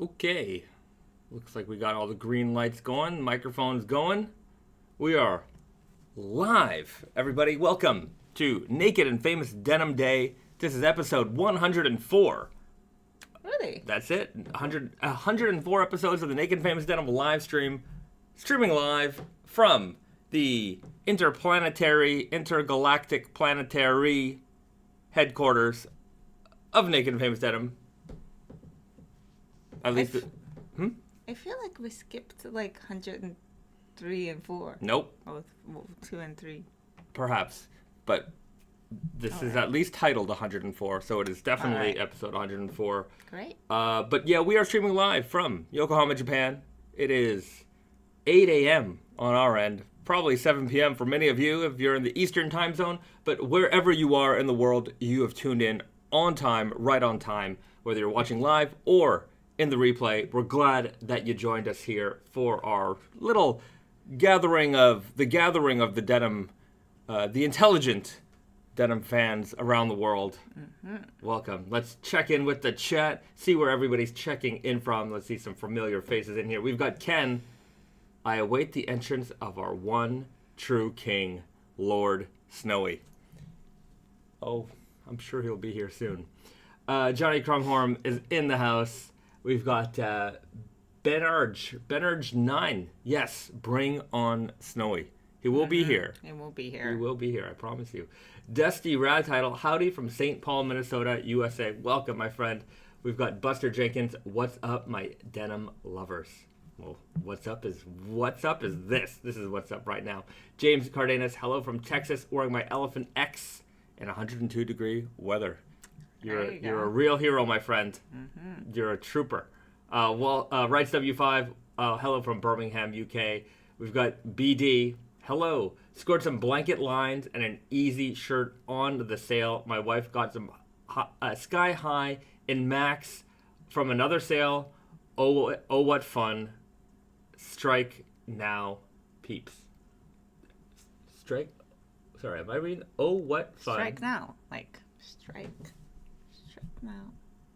Okay. Looks like we got all the green lights going, microphones going. We are live. Everybody, welcome to Naked and Famous Denim Day. This is episode 104. Really? That's it. 104 episodes of the Naked and Famous Denim live stream. Streaming live from the intergalactic planetary headquarters of Naked and Famous Denim. At least... I feel like we skipped like 103 and 4. Nope. Oh, 2 and 3. Perhaps. But this is at least titled 104, so it is definitely episode 104. Great. But yeah, we are streaming live from Yokohama, Japan. It is 8 a.m. on our end. Probably 7 p.m. for many of you if you're in the Eastern time zone. But wherever you are in the world, you have tuned in on time, right on time, whether you're watching live or in the replay. We're glad that you joined us here for our little gathering of the denim, the intelligent denim fans around the world. Mm-hmm. Welcome. Let's check in with the chat, see where everybody's checking in from. Let's see some familiar faces in here. We've got Ken. I await the entrance of our one true king, Lord Snowy. Oh, I'm sure he'll be here soon. Johnny Crumhorn is in the house. We've got Benarge 9. Yes, bring on Snowy. He will be here. He will be here. He will be here, I promise you. Dusty Rad Title, howdy from St. Paul, Minnesota, USA. Welcome, my friend. We've got Buster Jenkins. What's up, my denim lovers? Well, what's up is this. This is what's up right now. James Cardenas, hello from Texas, wearing my Elephant X in 102-degree weather. You're a real hero, my friend. Mm-hmm. You're a trooper. Rights W5, hello from Birmingham, UK. We've got BD, hello. Scored some blanket lines and an easy shirt on the sale. My wife got some Sky High in Max from another sale. Oh, what fun. Strike now, peeps. Strike? Sorry, am I reading? Oh, what fun. Strike now. Like, strike now.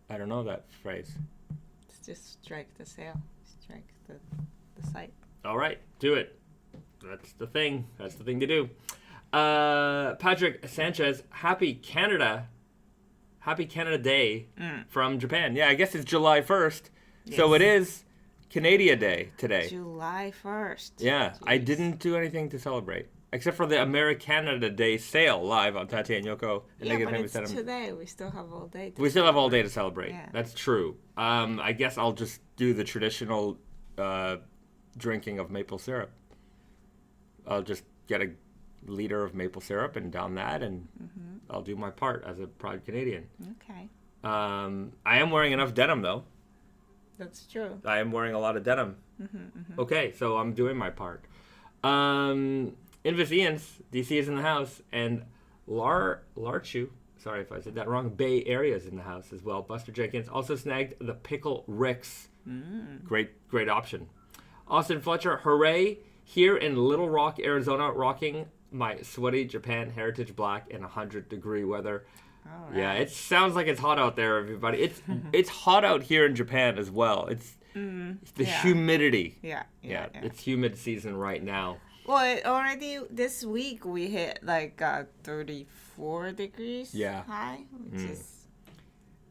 I don't know that phrase. It's just strike the sale. Strike the site. All right, do it. That's the thing. That's the thing to do. Patrick Sanchez, Happy Canada Day from Japan. Yeah, I guess it's July 1st. Yes. So it is Canada Day today. July 1st. Yeah, Jeez. I didn't do anything to celebrate. Except for the Americanada Day sale live on Tati and Yoko. And yeah, but it's today. We still have all day to still have all day to celebrate. Yeah. That's true. I guess I'll just do the traditional drinking of maple syrup. I'll just get a liter of maple syrup and down that, and I'll do my part as a proud Canadian. Okay. I am wearing enough denim, though. That's true. I am wearing a lot of denim. Okay, so I'm doing my part. Invisians, DC is in the house, and Larchu, sorry if I said that wrong, Bay Area is in the house as well. Buster Jenkins also snagged the Pickle Ricks. Great option. Austin Fletcher, hooray, here in Little Rock, Arizona, rocking my sweaty Japan Heritage Black in 100-degree weather. All right. Yeah, it sounds like it's hot out there, everybody. It's hot out here in Japan as well. It's the humidity. Yeah. It's humid season right now. Well, already this week we hit like 34 degrees high, which is...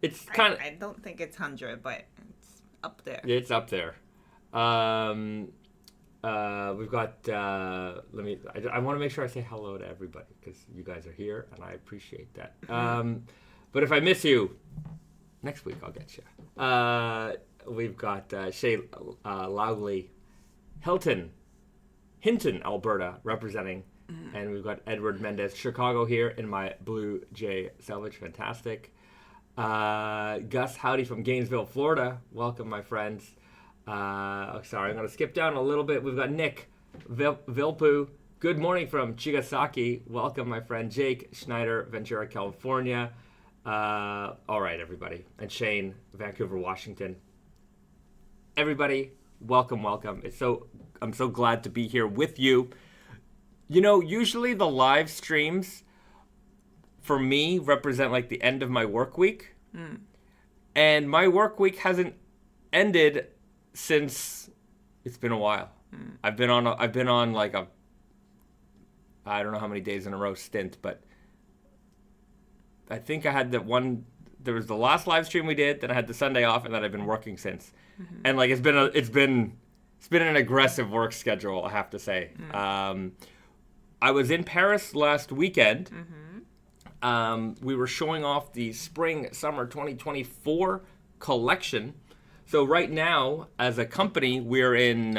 It's kind of... I don't think it's 100, but it's up there. It's up there. We've got... I want to make sure I say hello to everybody because you guys are here, and I appreciate that. But if I miss you, next week I'll get you. We've got Shay Loudley, Hinton, Alberta, representing. And we've got Edward Mendez, Chicago here in my Blue Jay Selvedge. Fantastic. Gus Howdy from Gainesville, Florida. Welcome, my friends. Sorry, I'm going to skip down a little bit. We've got Nick Vilpu. Good morning from Chigasaki. Welcome, my friend. Jake Schneider, Ventura, California. All right, everybody. And Shane, Vancouver, Washington. Everybody, welcome. I'm so glad to be here with you. You know, usually the live streams for me represent like the end of my work week. And my work week hasn't ended since it's been a while. I've been on like a, I don't know how many days in a row stint, but I think I had there was the last live stream we did, then I had the Sunday off, and then I've been working since. And like it's been an aggressive work schedule, I have to say. I was in Paris last weekend. We were showing off the spring summer 2024 collection. So right now, as a company, we're in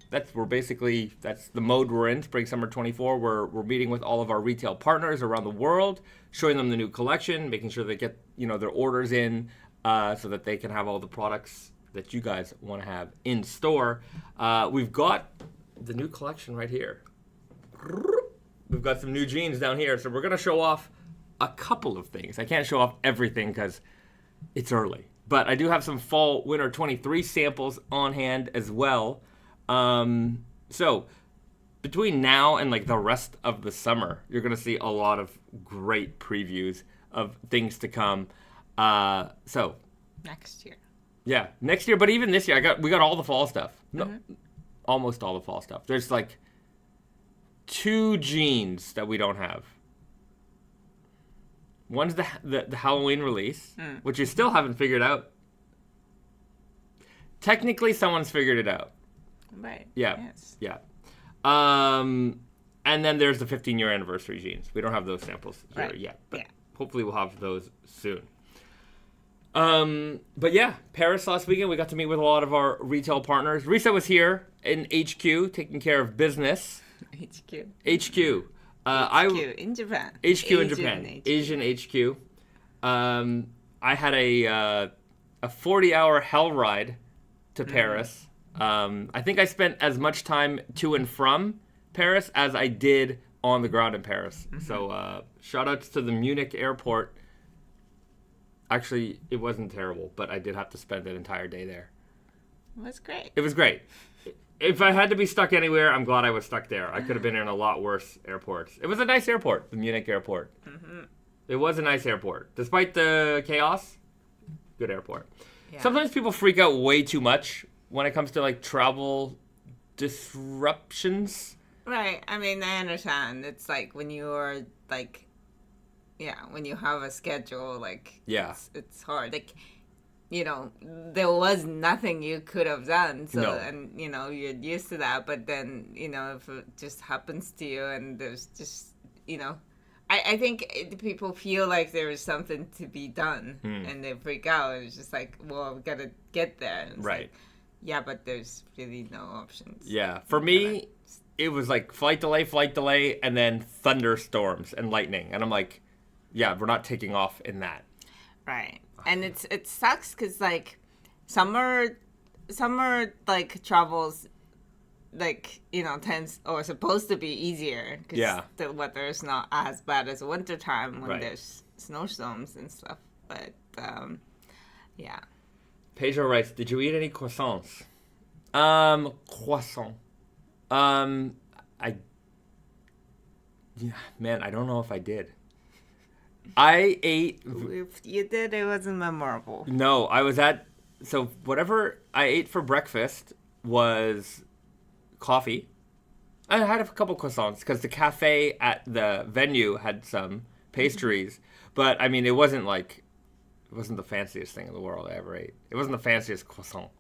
that's the mode we're in, spring summer 24. We're meeting with all of our retail partners around the world, showing them the new collection, making sure they get their orders in, so that they can have all the products that you guys want to have in store. We've got the new collection right here. We've got some new jeans down here, so we're gonna show off a couple of things. I can't show off everything because it's early, but I do have some fall winter 23 samples on hand as well. So between now and like the rest of the summer, you're gonna see a lot of great previews of things to come. So next year. Yeah, next year, but even this year, we got all the fall stuff. No, almost all the fall stuff. There's like 2 jeans that we don't have. One's the Halloween release, which you still haven't figured out. Technically, someone's figured it out. Right. Yeah. Yes. Yeah. And then there's the 15-year anniversary jeans. We don't have those samples here yet, but hopefully we'll have those soon. But yeah, Paris last weekend, we got to meet with a lot of our retail partners. Risa was here in HQ, taking care of business. HQ in Japan. Asian HQ. I had a 40-hour hell ride to Paris. I think I spent as much time to and from Paris as I did on the ground in Paris. So shout outs to the Munich airport. Actually, it wasn't terrible, but I did have to spend an entire day there. It was great. It was great. If I had to be stuck anywhere, I'm glad I was stuck there. I could have been in a lot worse airports. It was a nice airport, the Munich airport. It was a nice airport. Despite the chaos, good airport. Yeah. Sometimes people freak out way too much when it comes to like travel disruptions. Right. I mean, I understand. It's like when you're like, when you have a schedule, like, it's hard. Like, there was nothing you could have done. So, and, you're used to that. But then, if it just happens to you and there's just, I think people feel like there is something to be done and they freak out. It's just like, well, we got to get there. Right. Like, yeah, but there's really no options. Yeah. For me, it was like flight delay, and then thunderstorms and lightning. And I'm like, yeah, we're not taking off in that. Right. And it sucks because, like, summer like, travels, like, tends or supposed to be easier. Because the weather is not as bad as wintertime when there's snowstorms and stuff. But, yeah. Pedro writes, did you eat any croissants? Croissant. I don't know if I did. I ate... If you did, it wasn't memorable. No, so whatever I ate for breakfast was coffee. I had a couple croissants because the cafe at the venue had some pastries. But, I mean, it wasn't the fanciest thing in the world I ever ate. It wasn't the fanciest croissant.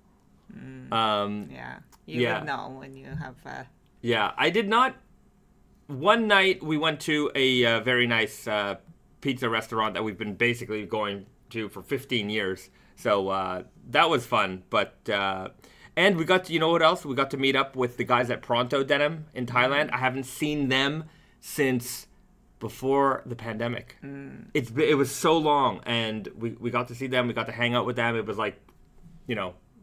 You would know when you have... Yeah, I did not... One night we went to a very nice... pizza restaurant that we've been basically going to for 15 years. So that was fun. But and we got to, what else? We got to meet up with the guys at Pronto Denim in Thailand. I haven't seen them since before the pandemic. It was so long, and we got to see them. We got to hang out with them. It was like,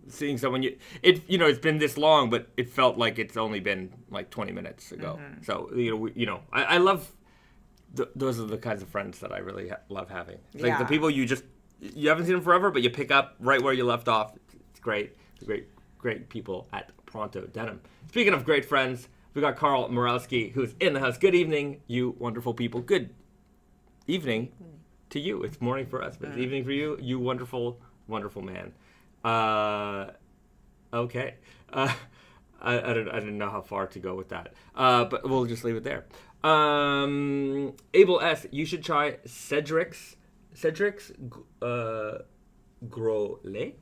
seeing someone it's been this long, but it felt like it's only been like 20 minutes ago. So I love. Those are the kinds of friends that I really love having. It's like the people you haven't seen them forever, but you pick up right where you left off. It's great. Great people at Pronto Denim. Speaking of great friends, we got Carl Morowski, who's in the house. Good evening, you wonderful people. Good evening to you. It's morning for us, but it's evening for you. You wonderful, wonderful man. Okay. I didn't know how far to go with that. But we'll just leave it there. Abel S, you should try Cedric's Grolet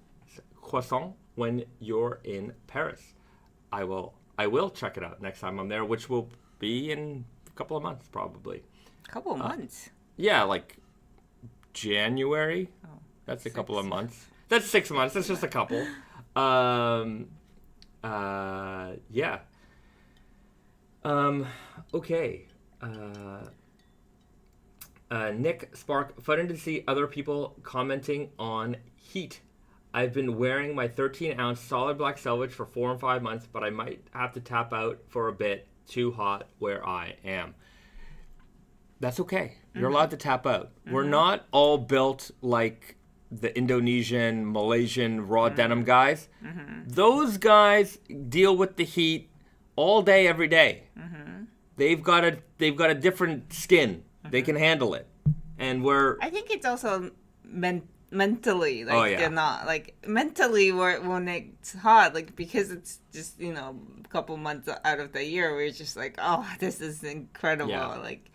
croissant when you're in Paris. I will check it out next time I'm there, which will be in a couple of months probably. Couple of months? Yeah, like January. Oh, that's a couple of months. That's 6 months. That's just a couple. Yeah. Okay. Nick Spark, funny to see other people commenting on heat. I've been wearing my 13-ounce solid black Selvedge for 4 and 5 months, but I might have to tap out for a bit. Too hot where I am. That's okay. You're allowed to tap out. We're not all built like the Indonesian, Malaysian raw denim guys. Those guys deal with the heat all day, every day. They've got a different skin. They can handle it. And I think it's also mentally, like they're not like mentally when it's hot, like because it's just a couple months out of the year, we're just like, oh, this is incredible. Like,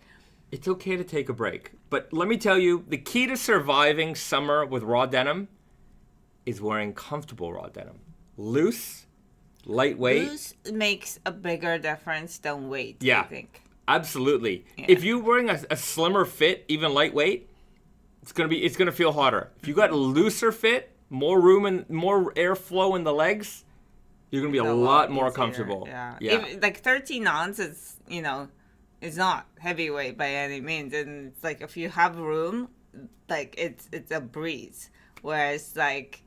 it's okay to take a break, but let me tell you, the key to surviving summer with raw denim is wearing comfortable raw denim. Loose, lightweight. Loose makes a bigger difference than weight. Yeah, I think absolutely. If you're wearing a slimmer fit, even lightweight, it's gonna feel hotter. If you got a looser fit, more room and more airflow in the legs, you're gonna be a lot more comfortable. Yeah. Like 13 ounces, it's not heavyweight by any means, and it's like if you have room, like it's a breeze. Whereas like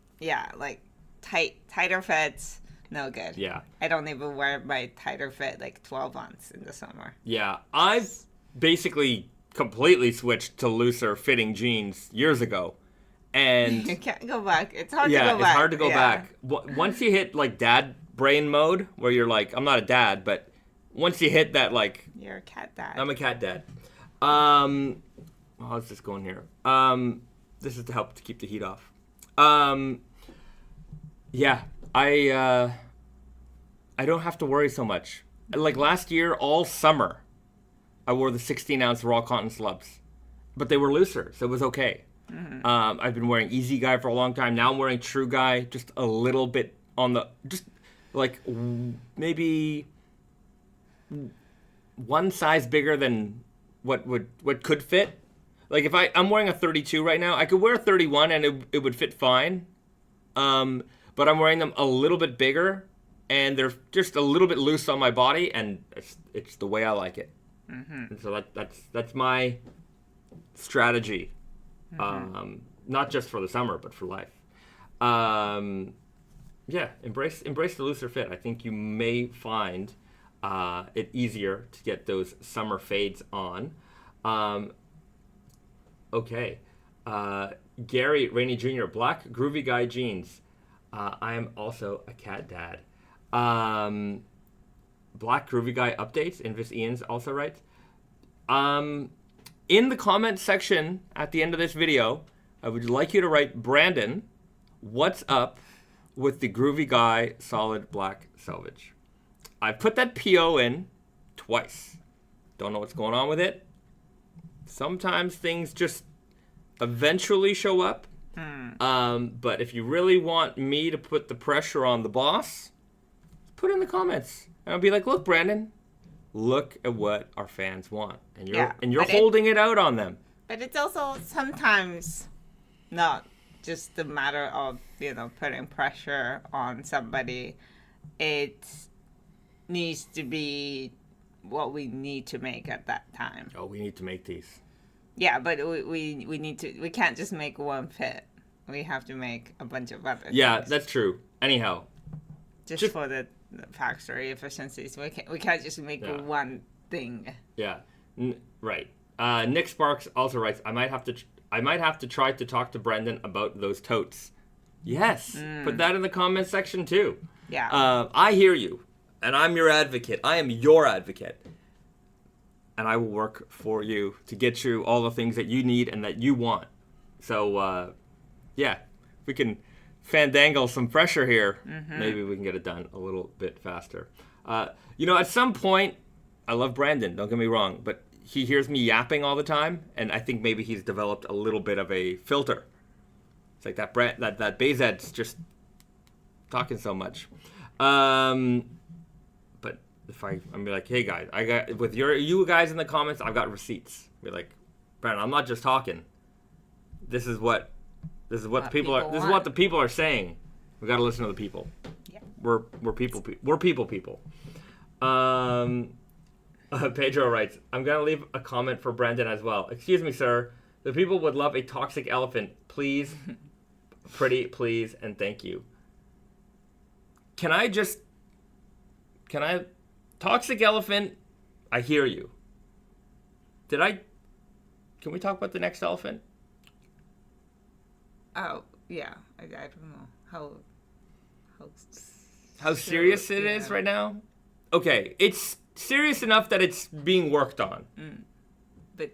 tighter fits, no good. Yeah. I don't even wear my tighter fit like 12 ounce in the summer. Yeah, I've basically completely switched to looser fitting jeans years ago, and you can't go back. It's hard to go back. It's hard to go back. Once you hit like dad brain mode, where you're like, I'm not a dad, but once you hit that, like, you're a cat dad. I'm a cat dad. How's this going here? This is to help to keep the heat off. Yeah, I don't have to worry so much. Like last year, all summer, I wore the 16-ounce raw cotton slubs, but they were looser, so it was okay. I've been wearing Easy Guy for a long time. Now I'm wearing True Guy, just a little bit on the, just like maybe one size bigger than what could fit. Like if I'm wearing a 32 right now, I could wear a 31 and it would fit fine. But I'm wearing them a little bit bigger, and they're just a little bit loose on my body, and it's the way I like it. And so that's my strategy, not just for the summer, but for life. Yeah, embrace the looser fit. I think you may find it easier to get those summer fades on. Okay, Gary Rainey Jr., black Groovy Guy jeans. I am also a cat dad. Black Groovy Guy updates. Invis Ian's also writes. In the comment section at the end of this video, I would like you to write, Brandon, what's up with the Groovy Guy solid black Selvedge? I put that PO in twice. Don't know what's going on with it. Sometimes things just eventually show up. But if you really want me to put the pressure on the boss, put it in the comments. And I'll be like, look, Brandon, look at what our fans want. And you're holding it out on them. But it's also sometimes not just a matter of, putting pressure on somebody. It needs to be what we need to make at that time. Oh, we need to make these. Yeah, but we need to. We can't just make one fit. We have to make a bunch of other. Yeah, things. That's true. Anyhow, just for the factory efficiencies, we can't just make one thing. Yeah, right. Nick Sparks also writes, I might have to try to talk to Brendan about those totes. Yes, put that in the comment section too. Yeah. I hear you, and I'm your advocate. I am your advocate. And I will work for you to get you all the things that you need and that you want. So, yeah, we can fandangle some pressure here, maybe we can get it done a little bit faster. At some point, I love Brandon, don't get me wrong, but he hears me yapping all the time, and I think maybe he's developed a little bit of a filter. It's like that Bezed's just talking so much. But if I'm like, hey guys, I got with you guys in the comments, I've got receipts. Be like, Brandon, I'm not just talking. This is what the people are. This is what the people are saying. We got to listen to the people. Yeah. We're people. We're people. Pedro writes, I'm gonna leave a comment for Brandon as well. Excuse me, sir. The people would love a toxic elephant. Please, pretty, please, and thank you. Can I toxic elephant? I hear you. Can we talk about the next elephant? Oh, yeah. I don't know how serious it is right now. Okay, it's serious enough that it's being worked on. But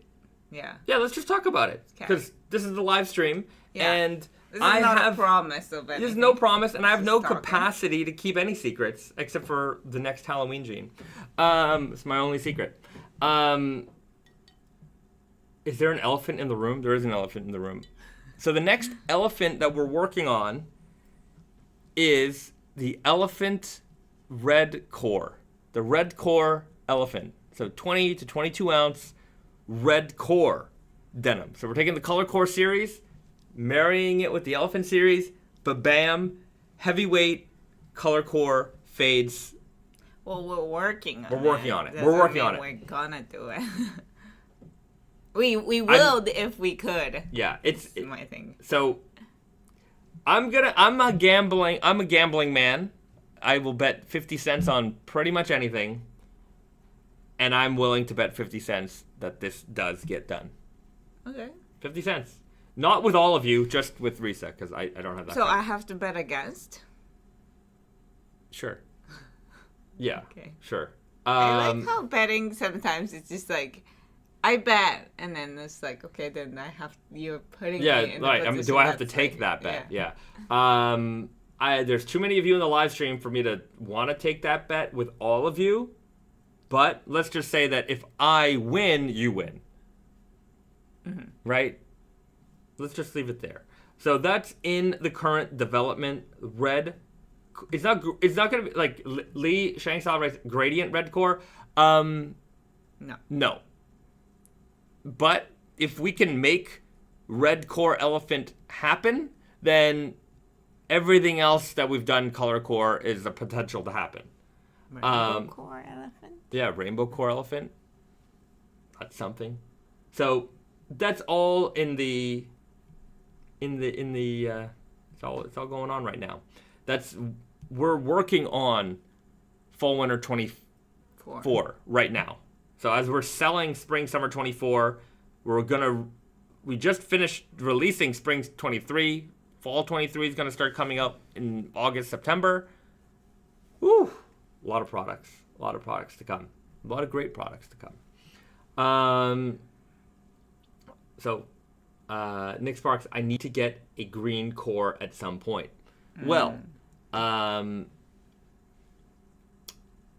yeah. Yeah, let's just talk about it because this is the live stream, and this is not a promise of anything. There's no promise, and I have no capacity to keep any secrets except for the next Halloween gene. It's my only secret. Is there an elephant in the room? There is an elephant in the room. So the next elephant that we're working on is the elephant red core. The red core elephant. So 20 to 22 ounce red core denim. So we're taking the color core series, marrying it with the elephant series, bam, heavyweight color core fades. Well, we're working on it. We're working on it. We're gonna do it. We will if we could. Yeah, it's my thing. So I'm a gambling man. I will bet 50 cents on pretty much anything. And I'm willing to bet 50 cents that this does get done. Okay. 50 cents. Not with all of you, just with Risa, because I don't have that. So I have to bet against? Sure. Yeah. Okay. Sure. I like how betting sometimes it's just like, I bet, and then it's like, okay, then you're putting me in a position. Do I have to take that bet? Yeah. There's too many of you in the live stream for me to want to take that bet with all of you. But let's just say that if I win, you win. Mm-hmm. Right? Let's just leave it there. So that's in the current development. Red. It's not going to be like Lee Shang-Sao writes gradient red core. No. But if we can make red core elephant happen, then everything else that we've done color core is a potential to happen. Rainbow core elephant? Yeah, rainbow core elephant. That's something. So that's all it's all going on right now. We're working on fall winter 24 right now. So as we're selling spring summer 24, we just finished releasing spring 23. Fall 23 is going to start coming out in August, September. Woo! A lot of products to come. A lot of great products to come. Nick Sparks, I need to get a green core at some point. Well,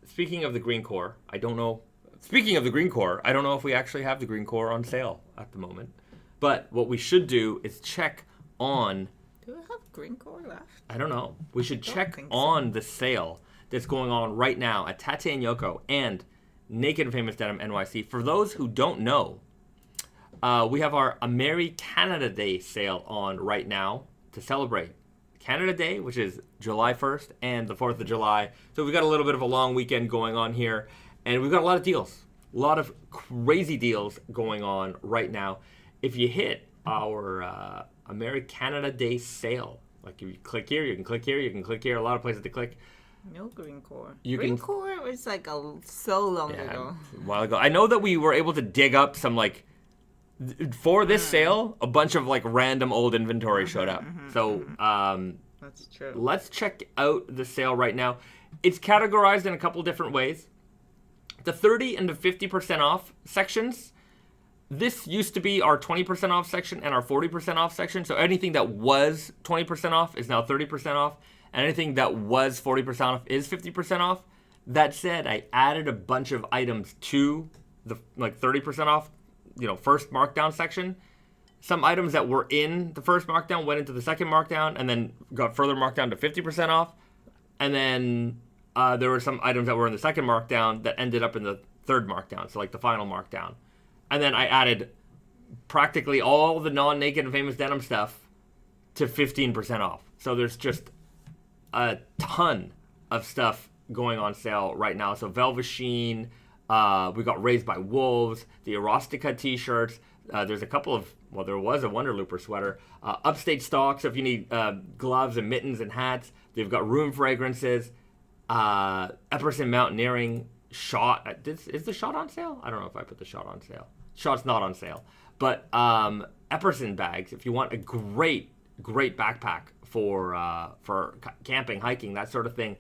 speaking of the green core, I don't know if we actually have the green core on sale at the moment. But what we should do is check on... Do we have green core left? I don't know. We should check on the sale that's going on right now at Tate and Yoko and Naked Famous Denim NYC. For those who don't know, we have our Americanada Day sale on right now to celebrate Canada Day, which is July 1st, and the 4th of July. So we've got a little bit of a long weekend going on here, and we've got a lot of deals. A lot of crazy deals going on right now. If you hit our Americanada Day sale, like if you click here, you can click here, you can click here, a lot of places to click. No green core. Core was like so long ago. A while ago. I know that we were able to dig up some for this sale, a bunch of random old inventory showed up. So that's true. Let's check out the sale right now. It's categorized in a couple different ways. The 30 and the 50% off sections this used to be our 20% off section and our 40% off section. So anything that was 20% off is now 30% off. And anything that was 40% off is 50% off. That said, I added a bunch of items to the 30% off, first markdown section. Some items that were in the first markdown went into the second markdown and then got further marked down to 50% off. And then there were some items that were in the second markdown that ended up in the third markdown, so like the final markdown. And then I added practically all the non-Naked and Famous Denim stuff to 15% off. So there's just a ton of stuff going on sale right now. So Velvet Sheen, we got Raised by Wolves, the Erostica t-shirts. There's a couple of, there was a Wonder Looper sweater. Upstate stock, so if you need gloves and mittens and hats. They've got Room Fragrances, Epperson Mountaineering, Shot. Is the Shot on sale? I don't know if I put the Shot on sale. Shot's not on sale. But Epperson bags, if you want a great backpack for camping, hiking, that sort of thing,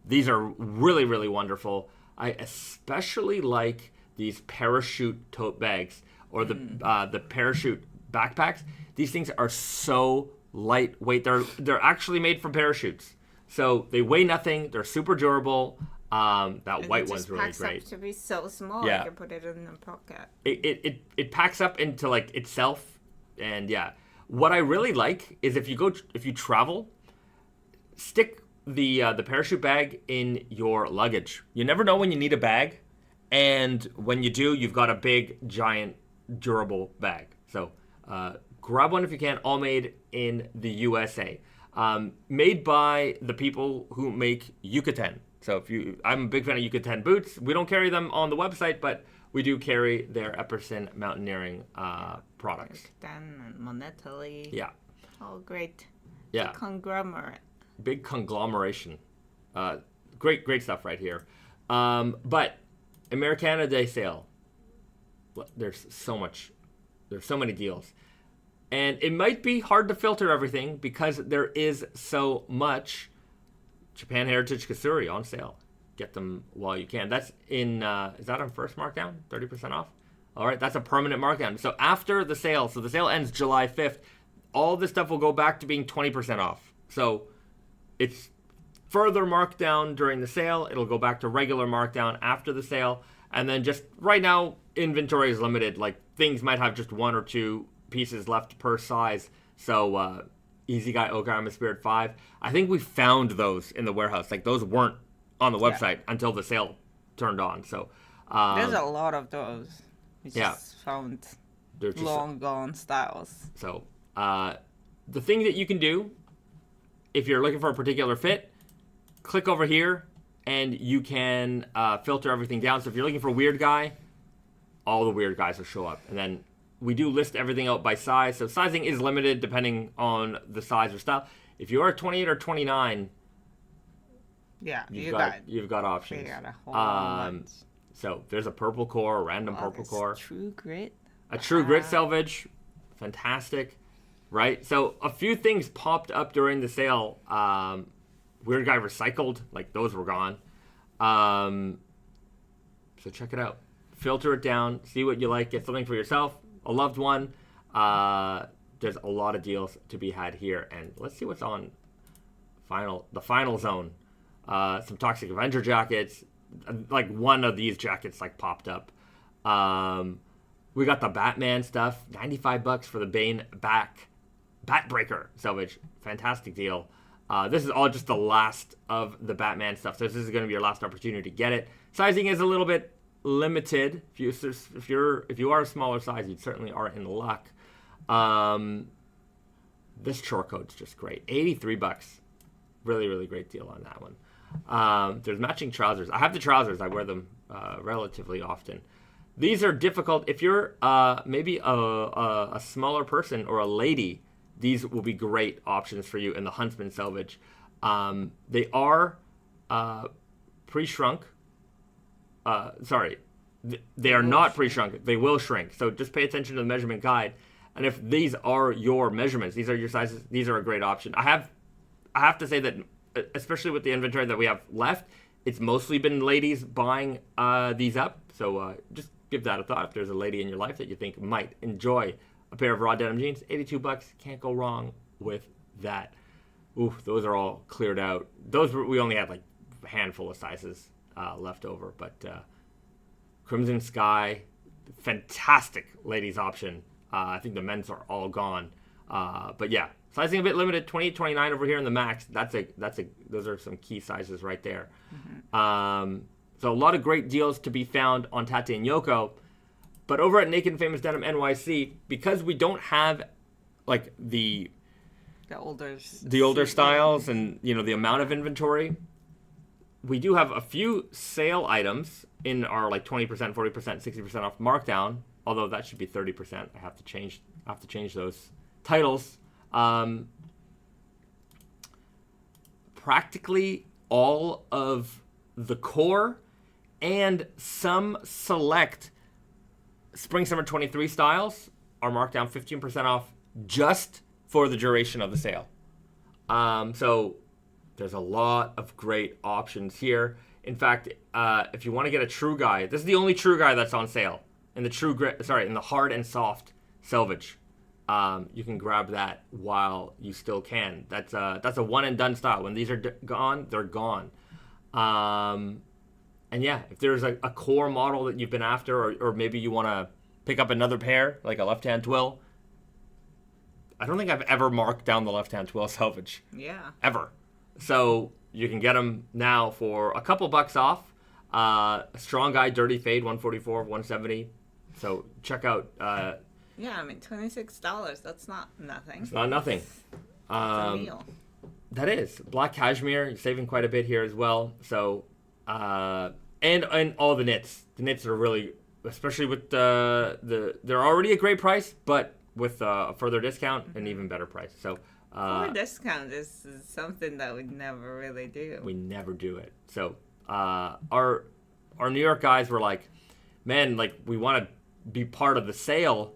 these are really, really wonderful. I especially like these parachute tote bags or the parachute backpacks. These things are so lightweight. They're actually made from parachutes. So they weigh nothing. They're super durable. That white one's really great. Up to be so small, yeah. I can put it in the pocket. It packs up into like itself, and yeah. What I really like is if you travel, stick the parachute bag in your luggage. You never know when you need a bag, and when you do, you've got a big, giant, durable bag. So grab one if you can. All made in the USA, made by the people who make Yucatan. So I'm a big fan of Yucatan boots. We don't carry them on the website, but we do carry their Epperson Mountaineering products. Yucatan and Monetally. Yeah. Oh, great. Yeah. Big conglomeration. Great stuff right here. But Americanada Day sale. There's so many deals. And it might be hard to filter everything because there is so much. Japan Heritage Kasuri on sale. Get them while you can. That's in, is that on first markdown? 30% off? All right, that's a permanent markdown. So after the sale, so the sale ends July 5th, all this stuff will go back to being 20% off. So it's further marked down during the sale. It'll go back to regular markdown after the sale. And then just right now, inventory is limited. Like things might have just one or two pieces left per size. So Easy Guy Ogama Spirit 5. I think we found those in the warehouse. Like those weren't on the website until the sale turned on. So there's a lot of those. We just found long gone styles. So the thing that you can do if you're looking for a particular fit, click over here and you can filter everything down. So if you're looking for Weird Guy, all the Weird Guys will show up. And then we do list everything out by size. So sizing is limited depending on the size or style. If you are 28 or 29, you've got options. We got a whole bunch. So there's a purple core, a random purple core. True Grit. A True Grit Selvedge. Fantastic. Right? So a few things popped up during the sale. Weird Guy Recycled. Like those were gone. So check it out. Filter it down. See what you like. Get something for yourself. A loved one. There's a lot of deals to be had here. And let's see what's on the final zone. Some Toxic Avenger jackets. Like one of these jackets like popped up. We got the Batman stuff. $95 for the Bane Batbreaker Selvedge. Fantastic deal. This is all just the last of the Batman stuff. So this is going to be your last opportunity to get it. Sizing is a little bit limited. If you are a smaller size, you certainly are in luck. This chore coat's just great. $83. Really, really great deal on that one. There's matching trousers. I have the trousers. I wear them relatively often. These are difficult. If you're maybe a smaller person or a lady, these will be great options for you in the Huntsman Selvedge. They are pre-shrunk. They are not pre-shrunk. They will shrink. So just pay attention to the measurement guide. And if these are your measurements, these are your sizes, these are a great option. I have to say that, especially with the inventory that we have left, it's mostly been ladies buying these up. So just give that a thought. If there's a lady in your life that you think might enjoy a pair of raw denim jeans, $82, can't go wrong with that. Ooh, those are all cleared out. We only had like a handful of sizes left over, but Crimson Sky, fantastic ladies option. I think the men's are all gone. But yeah, sizing a bit limited, 28, 29 over here in the max. Those are some key sizes right there. So a lot of great deals to be found on Tate and Yoko. But over at Naked Famous Denim NYC, because we don't have like the older styles and the amount of inventory, we do have a few sale items in our like 20%, 40%, 60% off markdown. Although that should be 30%. I have to change those titles. Practically all of the core and some select Spring Summer 23 styles are marked down 15% off just for the duration of the sale. So there's a lot of great options here. In fact, if you want to get a True Guy, this is the only True Guy that's on sale in the hard and soft Selvedge. You can grab that while you still can. That's a one and done style. When these are gone, they're gone. And yeah, if there's a core model that you've been after, or maybe you want to pick up another pair, like a left-hand twill. I don't think I've ever marked down the left-hand twill Selvedge. Yeah. Ever. So you can get them now for a couple bucks off. Strong Guy Dirty Fade, $144, $170. So check out. Yeah, I mean, $26. That's not nothing. It's not nothing. That's a meal. That is. Black Cashmere, you're saving quite a bit here as well. So, and all the knits. The knits are really, especially with they're already a great price, but with a further discount, an even better price. So, for discount is something that we never really do. We never do it. So, our New York guys were like, man, like we want to be part of the sale,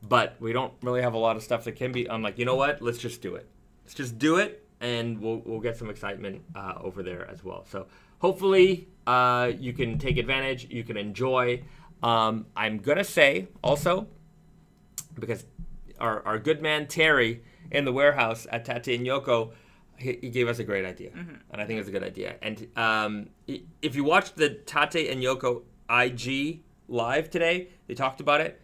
but we don't really have a lot of stuff that can be. I'm like, you know what? Let's just do it. Let's just do it, and we'll get some excitement over there as well. So hopefully you can take advantage. You can enjoy. I'm gonna say also, because our good man Terry in the warehouse at Tate and Yoko, he gave us a great idea, and I think it's a good idea. And if you watched the Tate and Yoko IG live today, they talked about it.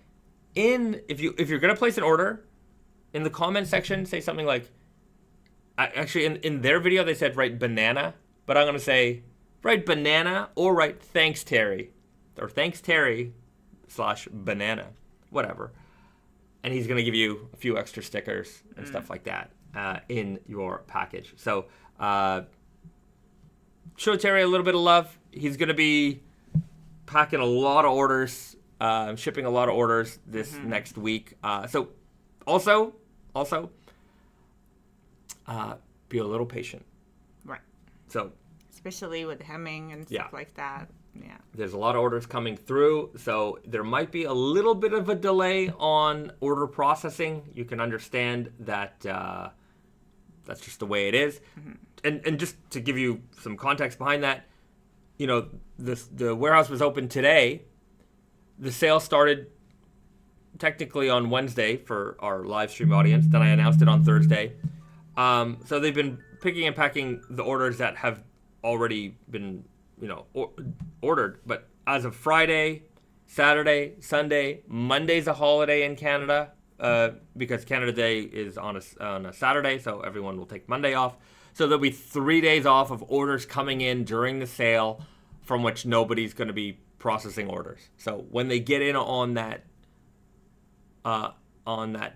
If you're gonna place an order, in the comment section say something like, actually in their video they said write banana, but I'm gonna say write banana or write thanks Terry, or thanks Terry / banana, whatever. And he's gonna give you a few extra stickers and stuff like that in your package. So show Terry a little bit of love. He's gonna be packing a lot of orders, shipping a lot of orders this next week. So also, be a little patient. Right. So, especially with hemming and stuff like that. Yeah. There's a lot of orders coming through, so there might be a little bit of a delay on order processing. You can understand that that's just the way it is. And just to give you some context behind that, the warehouse was open today. The sale started technically on Wednesday for our live stream audience. Then I announced it on Thursday. So they've been picking and packing the orders that have already been, ordered. But as of Friday, Saturday, Sunday, Monday's a holiday in Canada because Canada Day is on a Saturday, so everyone will take Monday off. So there'll be 3 days off of orders coming in during the sale from which nobody's going to be processing orders. So when they get in on that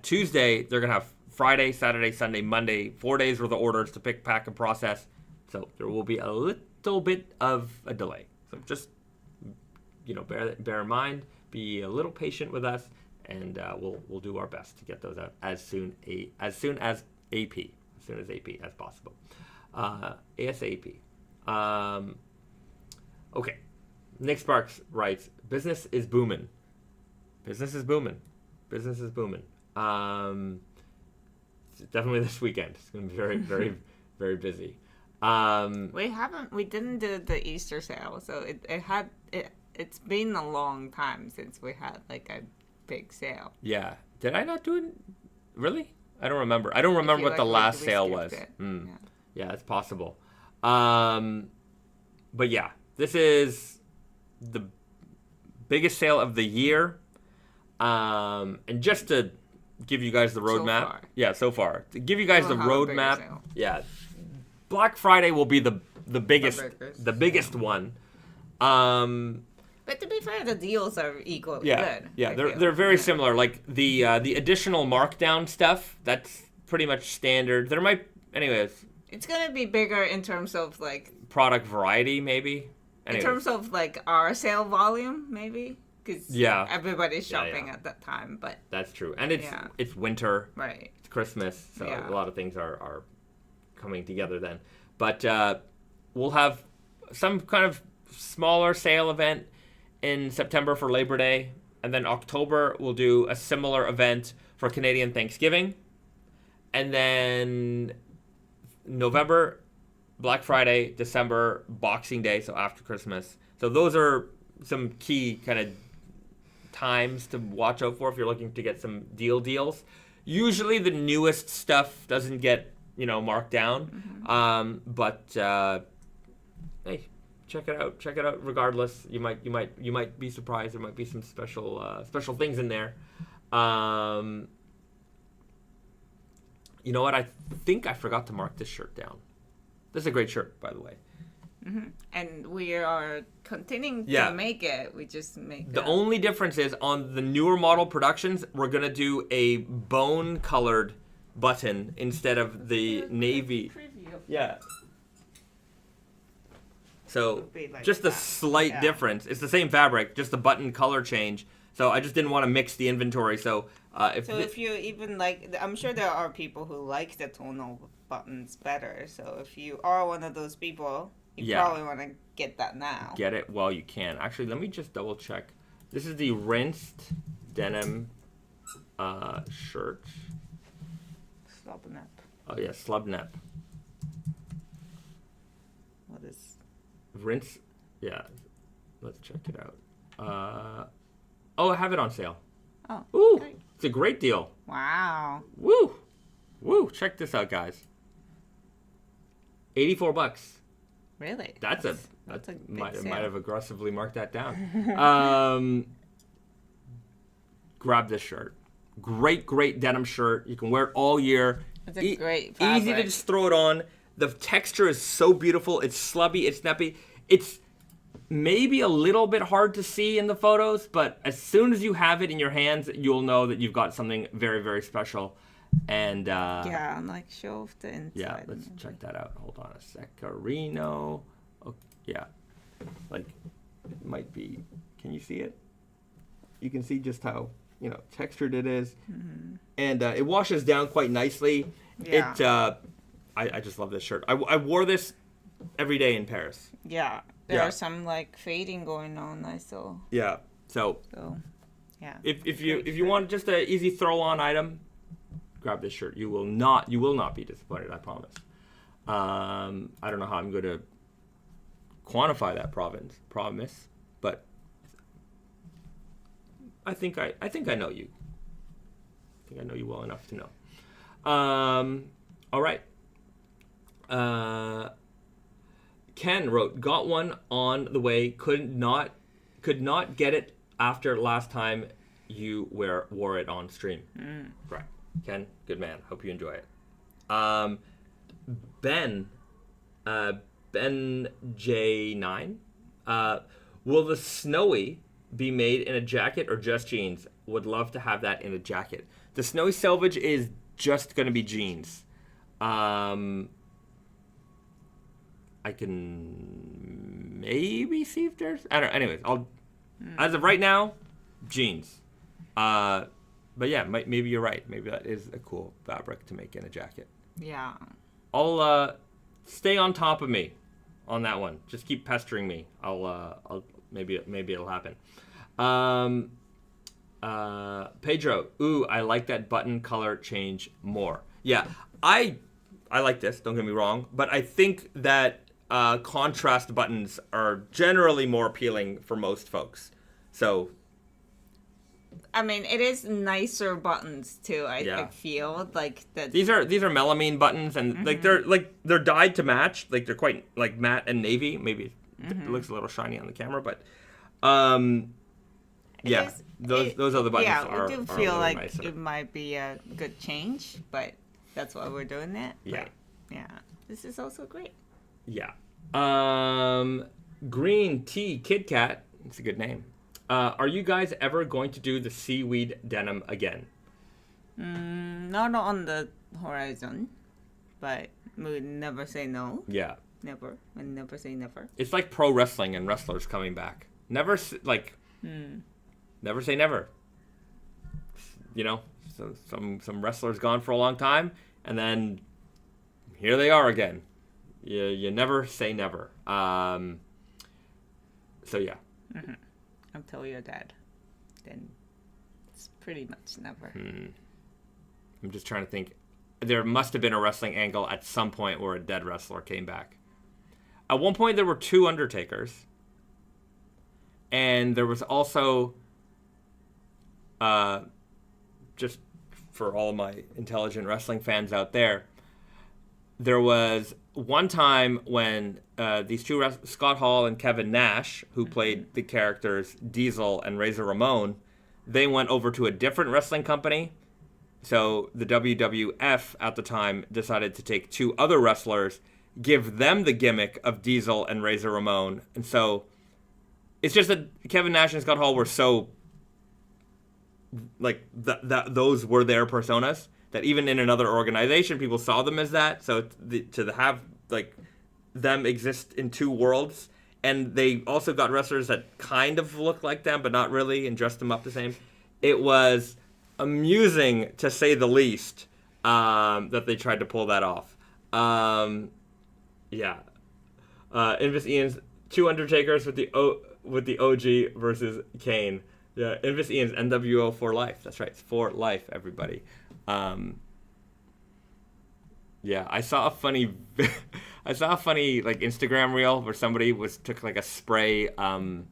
Tuesday, they're going to have Friday, Saturday, Sunday, Monday, 4 days worth of orders to pick, pack, and process. So there will be a little bit of a delay. So just, bear in mind, be a little patient with us, and we'll do our best to get those out as soon as AP as possible. ASAP. Okay. Nick Sparks writes, business is booming. Definitely this weekend. It's going to be very, very, very busy. We didn't do the Easter sale, so it it's been a long time since we had like a big sale. Yeah. Did I not do it? Really? I don't remember. I don't remember what the last sale was. Yeah, it's possible. But yeah, this is the biggest sale of the year. And just to give you guys the roadmap. So far. To give you guys the roadmap. Yeah. Black Friday will be the biggest one. But to be fair, the deals are equally good. Yeah, they're very similar. Like the additional markdown stuff, that's pretty much standard. There might, anyways. It's gonna be bigger in terms of like product variety, maybe. Anyways. In terms of like our sale volume, maybe, because everybody's shopping at that time. But that's true, and it's winter, right? It's Christmas, so a lot of things are coming together then. But we'll have some kind of smaller sale event in September for Labor Day, and then October we'll do a similar event for Canadian Thanksgiving, and then November, Black Friday, December, Boxing Day, so after Christmas. So those are some key kind of times to watch out for if you're looking to get some deals. Usually the newest stuff doesn't get, marked down. But hey, check it out regardless. You might be surprised. There might be some special things in there. You know what? I think I forgot to mark this shirt down. This is a great shirt, by the way. And we are continuing to make it. We just make the only difference is on the newer model productions, we're gonna do a bone-colored button instead of the navy. Yeah. So like just a slight difference. It's the same fabric, just the button color change. So I just didn't want to mix the inventory. So if you even like, I'm sure there are people who like the tonal buttons better. So if you are one of those people, you probably want to get that now. Get it while you can. Actually, let me just double check. This is the rinsed denim shirt. Slub Nep. Oh yeah, Slub Nep. What is? Rinse. Yeah. Let's check it out. Oh, I have it on sale. Oh. Ooh, great. It's a great deal. Wow. Woo. Check this out, guys. $84. Really? That's a might have aggressively marked that down. Grab this shirt. Great denim shirt. You can wear it all year. It's a great fabric. Easy to just throw it on. The texture is so beautiful. It's slubby. It's nappy. It's maybe a little bit hard to see in the photos, but as soon as you have it in your hands, you'll know that you've got something very, very special. And like show off the inside. Yeah, let's check that out. Hold on a sec. Carino. Oh, yeah. Like, it might be. Can you see it? You can see just how, textured it is. And it washes down quite nicely. Yeah. I just love this shirt. I wore this every day in Paris. Yeah. There are some like fading going on, I saw. Yeah. So yeah. If you want just an easy throw on item, grab this shirt. You will not be disappointed, I promise. I don't know how I'm going to quantify that promise, but I think I know you. I think I know you well enough to know. All right. Ken wrote, got one on the way, could not get it after last time you wore it on stream. Right. Ken, good man. Hope you enjoy it. Ben J9, will the Snowy be made in a jacket or just jeans? Would love to have that in a jacket. The Snowy Selvedge is just going to be jeans. I can maybe see if there's... I don't know. Anyways, as of right now, jeans. But yeah, maybe you're right. Maybe that is a cool fabric to make in a jacket. Yeah. I'll stay on top of me on that one. Just keep pestering me. I'll maybe it'll happen. Pedro, ooh, I like that button color change more. Yeah, I like this. Don't get me wrong, but I think that contrast buttons are generally more appealing for most folks. So, I mean, it is nicer buttons too. I feel like that. These are melamine buttons, and they're dyed to match. Like they're quite like matte and navy. Maybe it looks a little shiny on the camera, but those other buttons are. I do feel like nicer. It might be a good change, but that's why we're doing it. Yeah, but, this is also great. Yeah. Green Tea Kit Kat. It's a good name. Are you guys ever going to do the seaweed denim again? Not on the horizon, but we would never say no. Yeah. Never. We never say never. It's like pro wrestling and wrestlers coming back. Never say never. You know, so some wrestlers gone for a long time, and then here they are again. You never say never. So yeah. Mm-hmm. Until you're dead, then it's pretty much never. I'm just trying to think. There must have been a wrestling angle at some point where a dead wrestler came back. At one point, there were 2 Undertakers. And there was also, just for all of my intelligent wrestling fans out there, there was one time when these two, Scott Hall and Kevin Nash, who played the characters Diesel and Razor Ramon, they went over to a different wrestling company. So the WWF at the time decided to take 2 other wrestlers, give them the gimmick of Diesel and Razor Ramon. And so it's just that Kevin Nash and Scott Hall were so, like, those were their personas, that even in another organization, people saw them as that. So to have, like, them exist in 2 worlds, and they also got wrestlers that kind of looked like them, but not really, and dressed them up the same. It was amusing, to say the least, that they tried to pull that off. Invis Ian's 2 Undertakers with the OG versus Kane. Yeah, Invis Ian's NWO for life. That's right, it's for life, everybody. I saw a funny like Instagram reel where somebody took like a spray tanning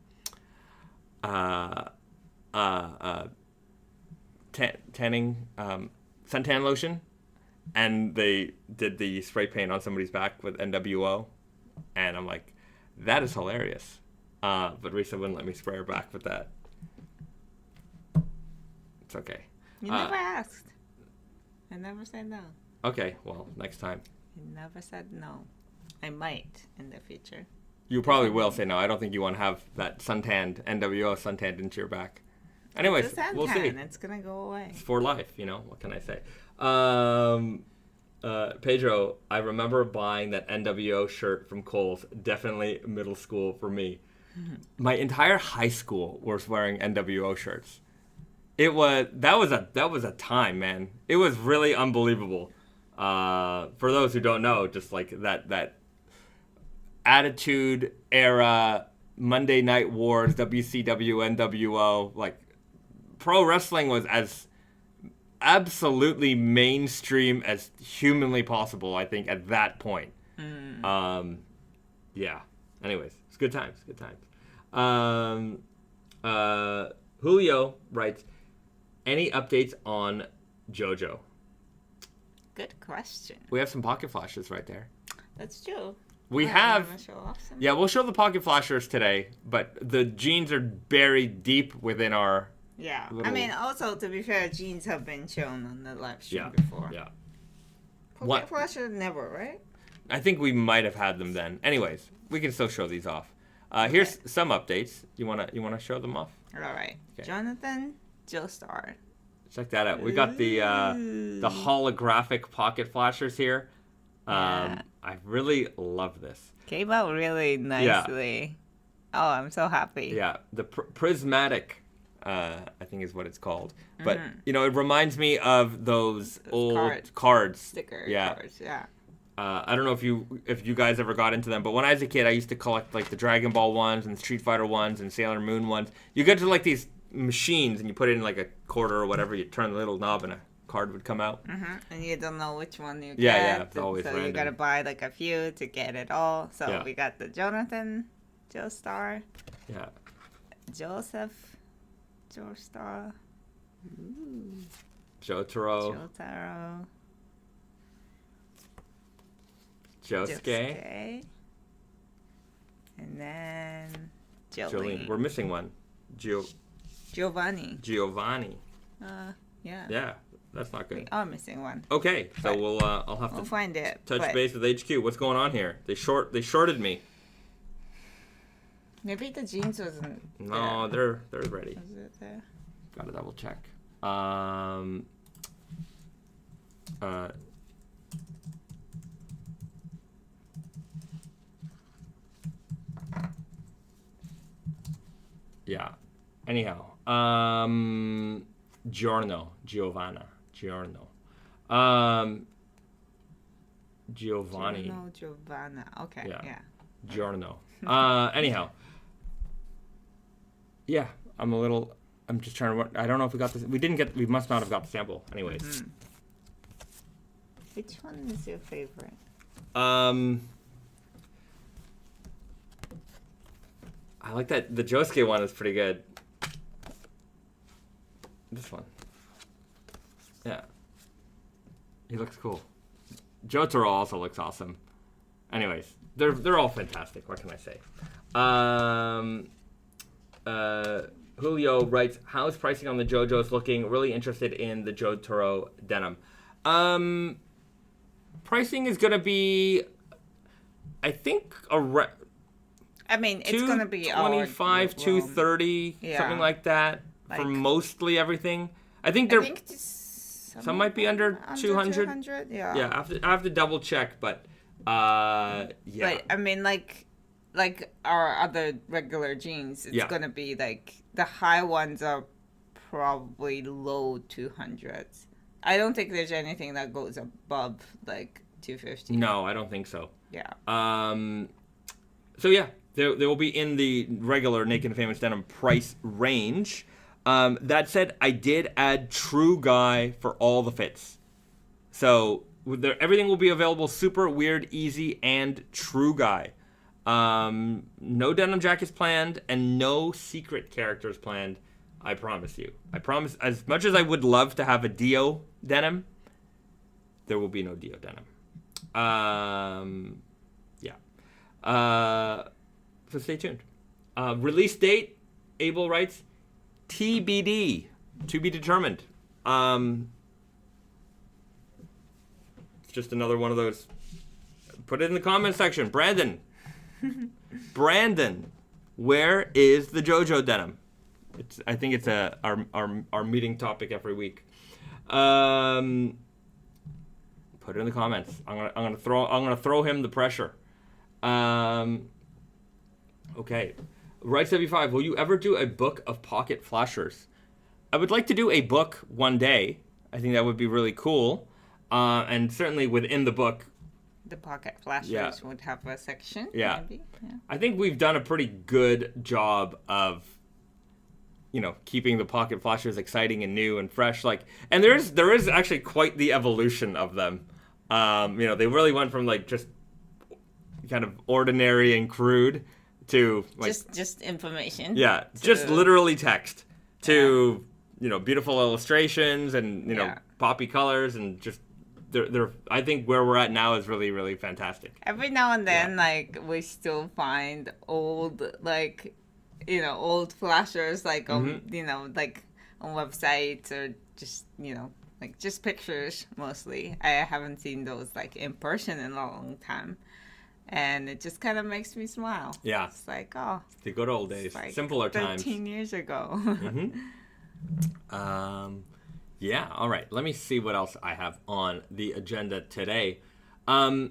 suntan lotion, and they did the spray paint on somebody's back with NWO, and I'm like, that is hilarious. But Risa wouldn't let me spray her back with that. It's okay. You never asked. I never said no. Okay, well, next time. You never said no. I might in the future. You probably will say no. I don't think you want to have that suntanned, NWO suntanned into your back. Anyways, we'll see. It's going to go away. It's for life, what can I say? Pedro, I remember buying that NWO shirt from Kohl's. Definitely middle school for me. My entire high school was wearing NWO shirts. That was a time, man. It was really unbelievable. For those who don't know, just like that Attitude Era, Monday Night Wars, WCW, NWO, like pro wrestling was as absolutely mainstream as humanly possible, I think, at that point. Anyways, it's good times. Julio writes, any updates on JoJo? Good question. We have some pocket flashes right there. That's true. We'll show the pocket flashers today, but the jeans are buried deep within our... Yeah. I mean, also, to be fair, jeans have been shown on the live stream before. Yeah. Pocket flashers never, right? I think we might have had them then. Anyways, we can still show these off. Here's some updates. You wanna show them off? All right. Okay. Jonathan Joestar. Check that out. We got the holographic pocket flashers here. I really love this. Came out really nicely. Yeah. Oh, I'm so happy. Yeah, the prismatic, I think is what it's called. But, it reminds me of those old cards. Sticker cards, yeah. I don't know if you guys ever got into them, but when I was a kid, I used to collect like the Dragon Ball ones and Street Fighter ones and Sailor Moon ones. You get to like these machines and you put it in like a quarter or whatever. You turn the little knob and card would come out. And you don't know which one you get. Yeah, it's always random. You gotta buy like a few to get it all. So we got the Jonathan, Joestar. Yeah. Joseph, Joestar. Jotaro. Josuke. And then Jolene. We're missing one. Giovanni. Yeah. Yeah, that's not good. We are missing one. Okay, so I'll have to find it. Touch base with HQ. What's going on here? They shorted me. Maybe the jeans wasn't. No, they're ready. Was it there? Gotta double check. Yeah. Anyhow, Giovanna. Giovanna. Okay. Yeah. Giorno. Anyhow. Yeah, I'm just trying to. I don't know if we got this. We must not have got the sample. Anyways. Which one is your favorite? I like that. The Josuke one is pretty good. This one. Yeah. He looks cool. Jotaro also looks awesome. Anyways, they're all fantastic. What can I say? Julio writes, how's pricing on the JoJo's looking? Really interested in the Jotaro denim. Pricing is going to be, I think, it's going to be $225, $230, something like that, for mostly everything. I think some might be under 200. Yeah, I have to double check, but yeah. But I mean, like our other regular jeans, it's gonna be like the high ones are probably low 200s. I don't think there's anything that goes above like 250. No, I don't think so. Yeah. So yeah, they will be in the regular Naked Famous Denim price range. That said, I did add True Guy for all the fits. So everything will be available super weird, easy, and True Guy. No denim jackets planned and no secret characters planned. I promise you. I promise. As much as I would love to have a Dio denim, there will be no Dio denim. Yeah. So stay tuned. Release date, Abel writes, TBD, to be determined. It's just another one of those. Put it in the comment section. Brandon, where is the JoJo denim? I think it's our meeting topic every week. Put it in the comments. I'm gonna throw him the pressure. Okay. Right 75. Will you ever do a book of pocket flashers? I would like to do a book one day. I think that would be really cool. And certainly within the book, the pocket flashers would have a section. Yeah. Maybe. Yeah. I think we've done a pretty good job of, keeping the pocket flashers exciting and new and fresh. And there is actually quite the evolution of them. They really went from just kind of ordinary and crude to just information. Yeah, just literally text to beautiful illustrations and poppy colors and just they're I think where we're at now is really, really fantastic. Every now and then we still find old old flashers on on websites or just just pictures mostly. I haven't seen those in person in a long time. And it just kind of makes me smile. Yeah. It's the good old days. Simpler 13 times. 13 years ago. Yeah, all right. Let me see what else I have on the agenda today. You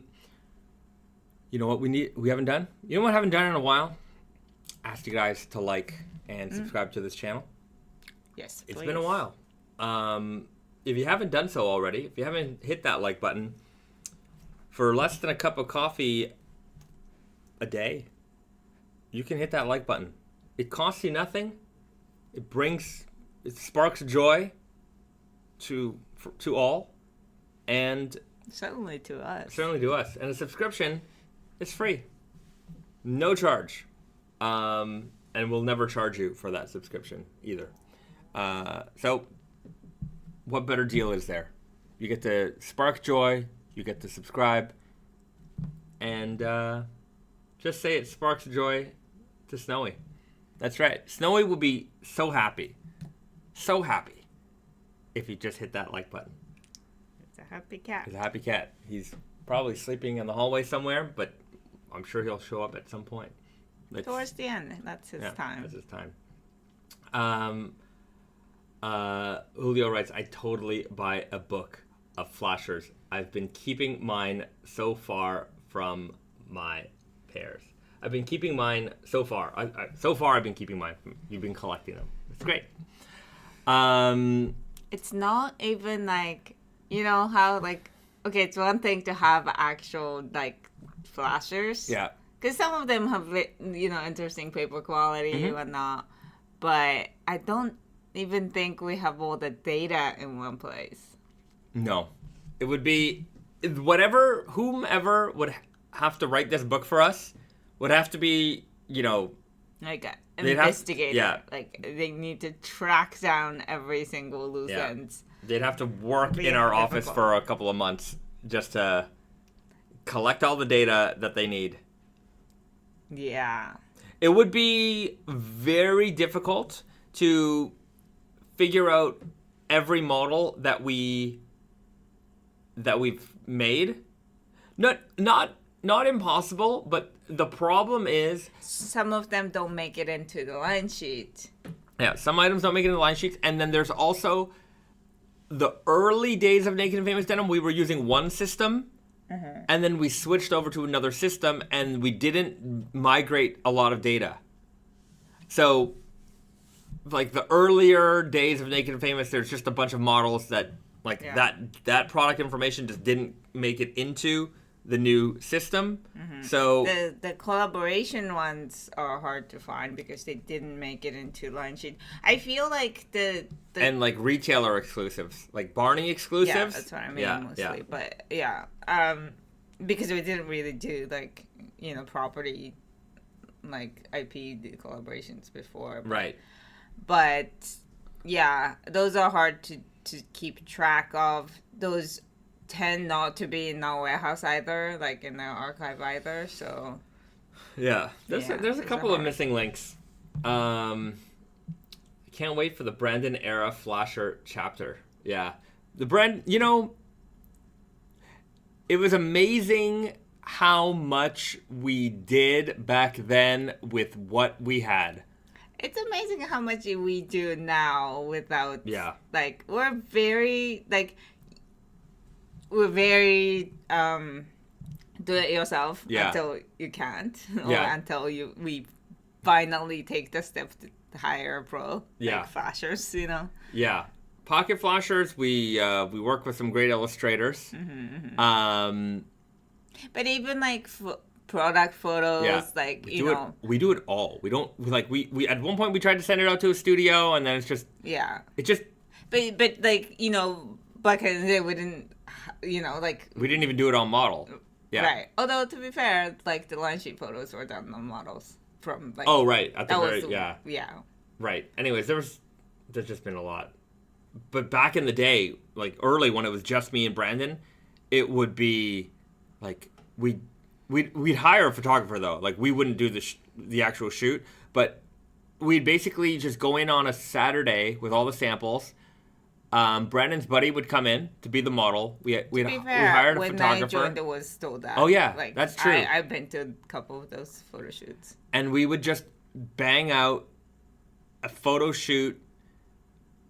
know what we haven't done? You know what I haven't done in a while? Asked you guys to like and subscribe to this channel. Yes, It's been a while. If you haven't done so already, if you haven't hit that like button, for less than a cup of coffee a day, you can hit that like button. It costs you nothing. It sparks joy to all, and certainly to us. And a subscription is free, no charge, and we'll never charge you for that subscription either. So, what better deal is there? You get to spark joy, you get to subscribe, and just say it sparks joy to Snowy. That's right. Snowy will be so happy if you just hit that like button. It's a happy cat. He's a happy cat. He's probably sleeping in the hallway somewhere, but I'm sure he'll show up at some point. Towards the end. That's his time. That's his time. Julio writes, I totally buy a book of flashers. I've been keeping mine so far from my pairs. I've been keeping mine so far. I've been keeping mine. You've been collecting them. It's great. It's not even like, you know how like, okay, it's one thing to have actual like flashers. Yeah. Because some of them have, you know, interesting paper quality and whatnot. But I don't even think we have all the data in one place. No. It would be whomever would have to write this book for us would have to be, you know, like investigator. Like they need to track down every single loose end. They'd have to work in our office for a couple of months just to collect all the data that they need. Yeah. It would be very difficult to figure out every model that we've made. Not impossible, but the problem is some of them don't make it into the line sheet. Yeah, some items don't make it into the line sheets, and then there's also the early days of Naked and Famous Denim. We were using one system, and then we switched over to another system, and we didn't migrate a lot of data. So, like the earlier days of Naked and Famous, there's just a bunch of models that that product information just didn't make it into the new system. So the collaboration ones are hard to find because they didn't make it into line sheet. I feel like the and like retailer exclusives, like Barney exclusives. Yeah, that's what I mean mostly. But because we didn't really do like, you know, property like IP collaborations before. Right. But yeah, those are hard to keep track of. Those tend not to be in our warehouse either, like in our archive either, so there's a couple of missing links. Can't wait for the Brandon era flasher chapter. The brand, you know, it was amazing how much we did back then with what we had. It's amazing how much we do now without like we're very do it yourself until you can't, or until we finally take the step to hire a pro, like flashers, you know. Yeah, pocket flashers. We work with some great illustrators. But even like product photos, like we do it all. We don't like we at one point we tried to send it out to a studio, and then it's just But like, you know, back in the day we didn't. You know, like we didn't even do it on model. Right. Although to be fair, like the line sheet photos were done on models from like. Oh right, at the very yeah. Right. Anyways, there's just been a lot, but back in the day, like early when it was just me and Brandon, it would be like we'd hire a photographer though. Like we wouldn't do the actual shoot, but we'd basically just go in on a Saturday with all the samples. Brandon's buddy would come in to be the model. We hired a photographer. When I joined, it was still that. Oh yeah, like, that's true. I've been to a couple of those photo shoots. And we would just bang out a photo shoot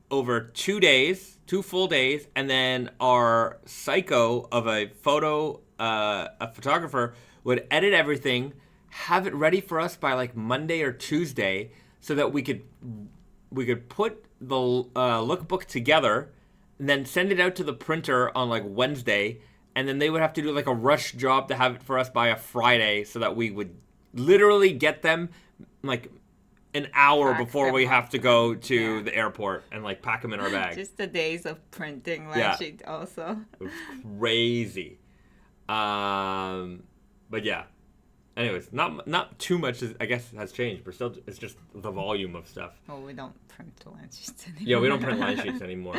over 2 days, 2 full days, and then our psycho of a photographer would edit everything, have it ready for us by like Monday or Tuesday, so that we could put the lookbook together and then send it out to the printer on like Wednesday, and then they would have to do like a rush job to have it for us by a Friday, so that we would literally get them like an hour before we have to go to the airport and like pack them in our bag. Just the days of printing line sheet also. It was crazy. But yeah. Anyways, not too much, I guess, has changed, but still, it's just the volume of stuff. Oh, we don't print line sheets anymore. Yeah, we don't print line sheets anymore.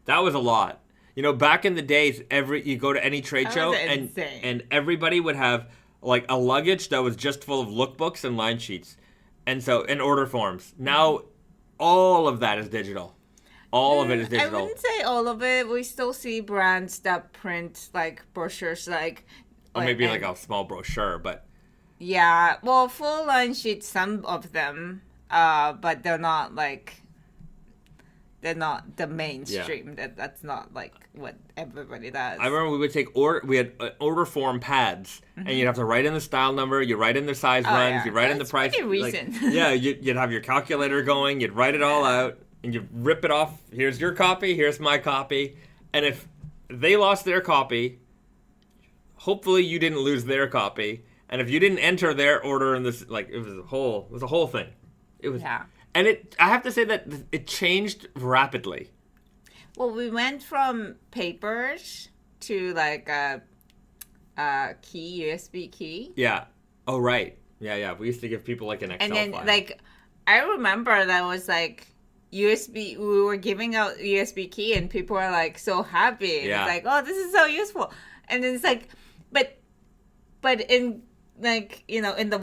That was a lot. You know, back in the days, you go to any trade show, and everybody would have like a luggage that was just full of lookbooks and line sheets, and order forms. Now, all of that is digital. All of it is digital. I wouldn't say all of it. We still see brands that print like brochures, or maybe like a small brochure, but. Yeah, well, full line sheets, some of them, but they're not the mainstream. That's not like what everybody does. I remember we would take we had order form pads, and you'd have to write in the style number, you write in the size runs, you write in the price. Pretty recent. You'd have your calculator going, you'd write it all out, and you rip it off. Here's your copy, here's my copy, and if they lost their copy, hopefully you didn't lose their copy. And if you didn't enter their order in this, like, it was a whole thing. It was, and I have to say that it changed rapidly. Well, we went from papers to like a USB key. Yeah. Oh, right. Yeah. We used to give people like an Excel file. And then, file. like, I remember that was like USB. We were giving out USB key, and people were like so happy. Yeah. It's like, oh, this is so useful. And then it's like, but in like, you know, in the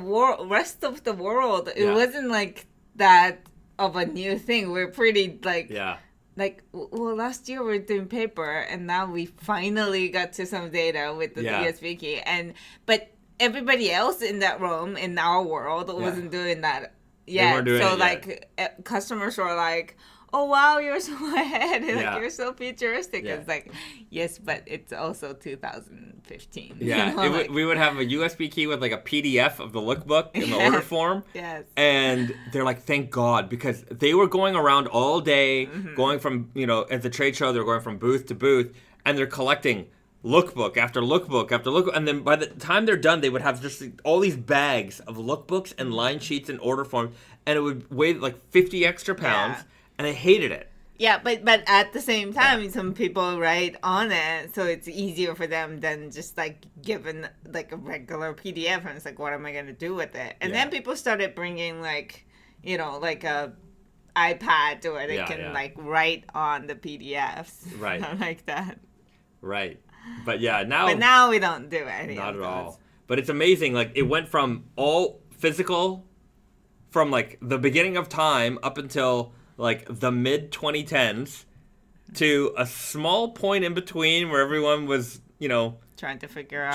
rest of the world, it wasn't like that of a new thing. We're pretty like, well, last year we were doing paper, and now we finally got to some data with the USB key. But everybody else in that room, in our world, wasn't doing that yet. So like, customers were like, oh wow, you're so ahead, like you're so futuristic. It's like, yes, but it's also 2015. Yeah, you know, we would have a USB key with like a PDF of the lookbook in the order form. Yes. And they're like, thank God, because they were going around all day, going from, you know, at the trade show, they're going from booth to booth, and they're collecting lookbook after lookbook after lookbook, and then by the time they're done, they would have just all these bags of lookbooks and line sheets and order forms, and it would weigh like 50 extra pounds. And I hated it. Yeah, but at the same time, some people write on it, so it's easier for them than just like given like a regular PDF, and it's like, what am I gonna do with it? And then people started bringing like, you know, like a iPad where they can like write on the PDFs, right? Like that, right? But now. But now we don't do any. Not at all. But it's amazing. Like it went from all physical, from like the beginning of time up until like the mid 2010s, to a small point in between where everyone was, you know, trying to figure out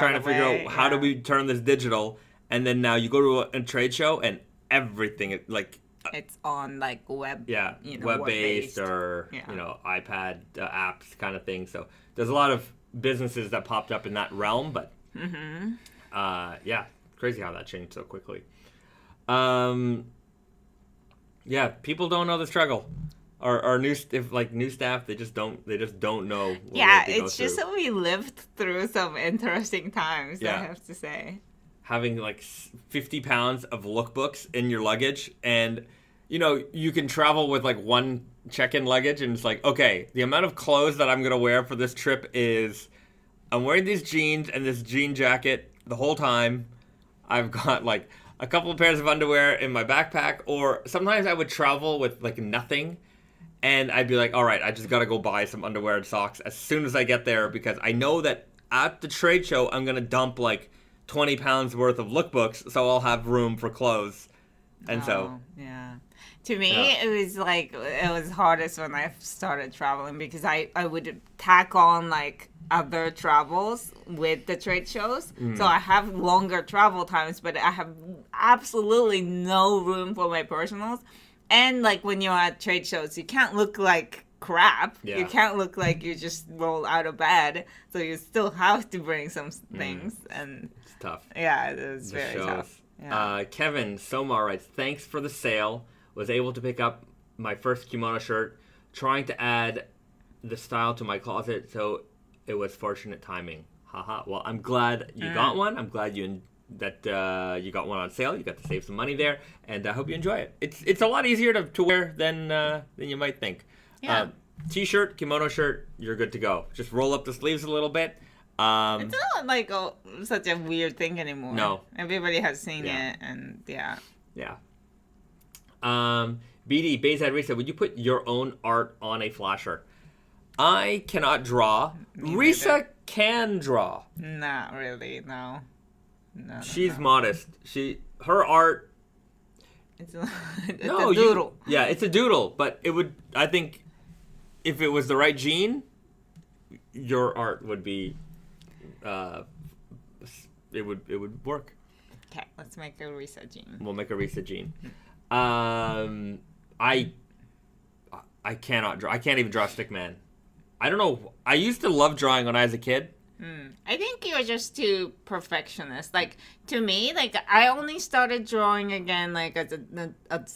how do we turn this digital, and then now you go to a trade show and everything like it's on like web, you know, web-based or you know, iPad apps kind of thing. So there's a lot of businesses that popped up in that realm, but crazy how that changed so quickly. Yeah, people don't know the struggle. Our new staff, they just don't know. It's just that we lived through some interesting times. I have to say, having like 50 pounds of lookbooks in your luggage, and you know, you can travel with like one check-in luggage, and it's like, okay, the amount of clothes that I'm gonna wear for this trip is, I'm wearing these jeans and this jean jacket the whole time. I've got like a couple of pairs of underwear in my backpack, or sometimes I would travel with like nothing, and I'd be like, all right, I just gotta go buy some underwear and socks as soon as I get there, because I know that at the trade show I'm gonna dump like 20 pounds worth of lookbooks, so I'll have room for clothes. And to me, it was like, it was hardest when I started traveling, because I would tack on like other travels with the trade shows. So I have longer travel times, but I have absolutely no room for my personals. And like when you're at trade shows, you can't look like crap. You can't look like you just rolled out of bed. So you still have to bring some things. And it's tough. Yeah, it was very tough. Yeah. Kevin Somar writes, thanks for the sale. Was able to pick up my first kimono shirt, trying to add the style to my closet, so it was fortunate timing. Haha. Well, I'm glad you got one. I'm glad you that you got one on sale. You got to save some money there, and I hope you enjoy it. It's a lot easier to wear than you might think. Yeah. T-shirt, kimono shirt, you're good to go. Just roll up the sleeves a little bit. It's not like such a weird thing anymore. No. Everybody has seen it, and Yeah. BD, Bayzad Risa, would you put your own art on a flasher? I cannot draw. Risa can draw. Not really, no. She's modest. Her art. It's a doodle. It's a doodle, but it would. I think if it was the right gene, your art would be. It would work. Okay, let's make a Risa gene. We'll make a Risa gene. I cannot draw. I can't even draw stickman. I don't know. I used to love drawing when I was a kid. I think you're just too perfectionist. Like, to me, like, I only started drawing again, like, as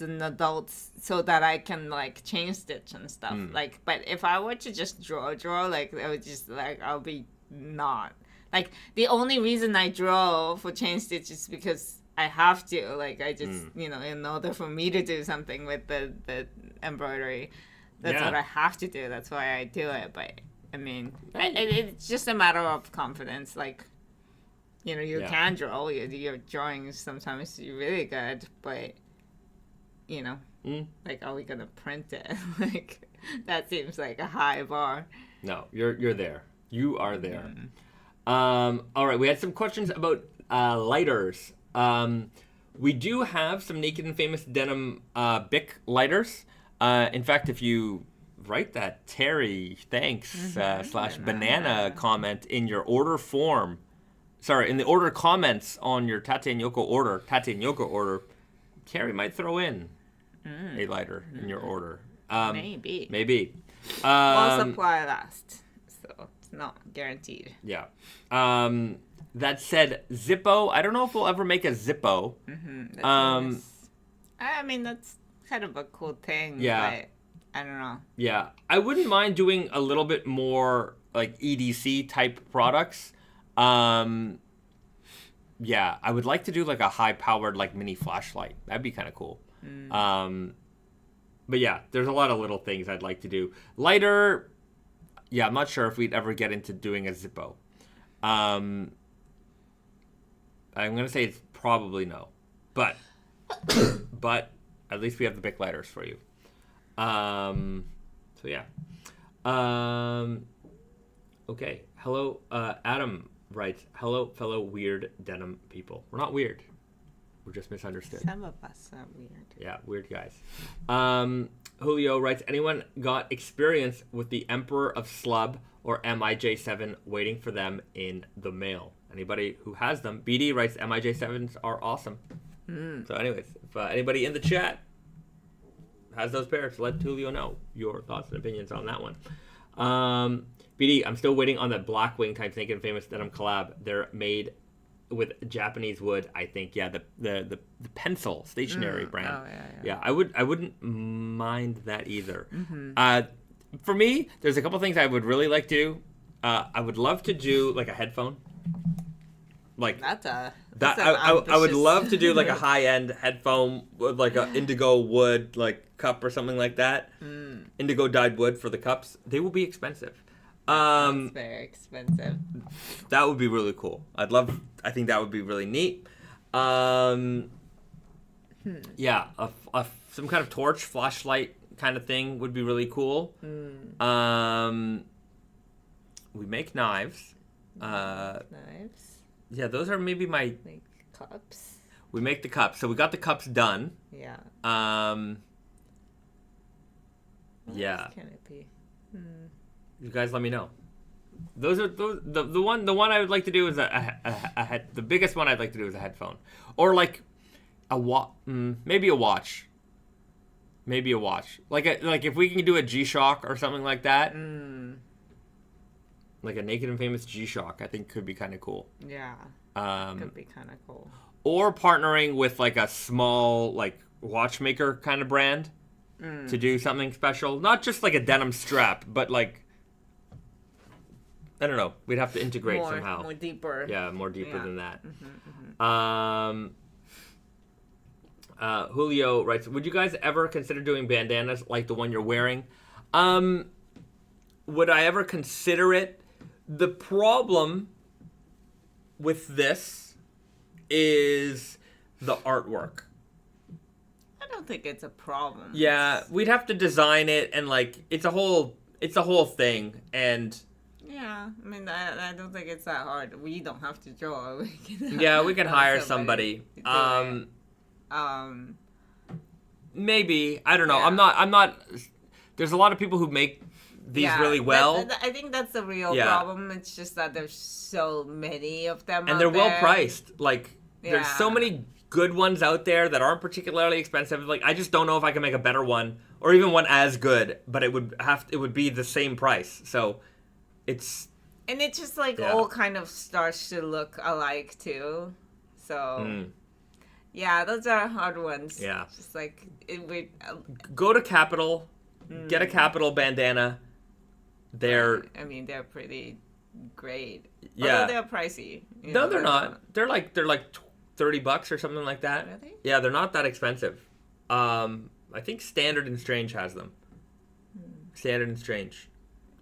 an adult so that I can, like, chain stitch and stuff. Like, but if I were to just draw, like, I would just, like, I'll be not. Like, the only reason I draw for chain stitch is because I have to. Like, I just, in order for me to do something with the embroidery, that's what I have to do. That's why I do it. But, I mean, it's just a matter of confidence. Like, you can draw. Your drawing is sometimes really good, but, like, are we going to print it? Like, that seems like a high bar. No, you're there. You are there. All right, we had some questions about lighters. We do have some Naked and Famous Denim Bic lighters. In fact, if you write that Terry thanks / banana comment in your order form, in the order comments on your Tate and Yoko order, Terry might throw in a lighter in your order. Maybe. While supply lasts, so it's not guaranteed. Yeah. That said, Zippo. I don't know if we'll ever make a Zippo. I mean, that's kind of a cool thing. Yeah. But I don't know. Yeah. I wouldn't mind doing a little bit more like EDC type products. Yeah. I would like to do like a high powered like mini flashlight. That'd be kind of cool. But yeah, there's a lot of little things I'd like to do. Lighter. Yeah, I'm not sure if we'd ever get into doing a Zippo. I'm going to say it's probably no. But at least we have the Bic lighters for you. So yeah. Okay. Hello, Adam writes, hello, fellow weird denim people. We're not weird. We're just misunderstood. Some of us are weird. Yeah, weird guys. Julio writes, anyone got experience with the Emperor of Slub or MIJ7 waiting for them in the mail? Anybody who has them? BD writes, MIJ7s are awesome. So anyways, if anybody in the chat has those pairs, let Julio know your thoughts and opinions on that one. BD, I'm still waiting on that Blackwing times Naked and Famous Denim collab. They're made with Japanese wood, I think. Yeah, the pencil stationery brand. Oh, yeah. I wouldn't mind that either. For me, there's a couple things I would really like to do. I would love to do like a headphone. Like I would love to do like a high-end headphone with like a indigo wood like cup or something like that. Indigo dyed wood for the cups. They will be expensive. It's very expensive. That would be really cool. I think that would be really neat. Yeah, some kind of torch, flashlight kind of thing would be really cool. We make knives. Knives. Yeah, those are maybe my... Like cups. We make the cups. So we got the cups done. Yeah. Yeah. Can it be? You guys let me know. The one I would like to do is the biggest one I'd like to do is a headphone. Or like maybe a watch. Maybe a watch. Like if we can do a G-Shock or something like that. Like a Naked and Famous G-Shock, I think could be kind of cool. Yeah. Could be kind of cool. Or partnering with like a small like watchmaker kind of brand to do something special. Not just like a denim strap, but like I don't know. We'd have to integrate more, somehow. More deeper. Yeah, more deeper than that. Mm-hmm. Julio writes, would you guys ever consider doing bandanas like the one you're wearing? Would I ever consider it? The problem with this is the artwork. I don't think it's a problem. Yeah, we'd have to design it, and like it's a whole thing, and yeah, I mean, I don't think it's that hard. We don't have to draw. We can hire somebody. Maybe, I don't know. Yeah. I'm not. There's a lot of people who make these really well. I think that's the real problem. It's just that there's so many of them, and they're well priced. Like there's so many good ones out there that aren't particularly expensive. Like I just don't know if I can make a better one or even one as good, but it would be the same price. So it's just like all kind of starts to look alike too. So yeah, those are hard ones. Yeah, just like go to Capital, get a Capital bandana. They're pretty great. Yeah, although they're pricey. No, they're not. They're like $30 or something like that. Really? Yeah, they're not that expensive. I think Standard and Strange has them. Standard and Strange.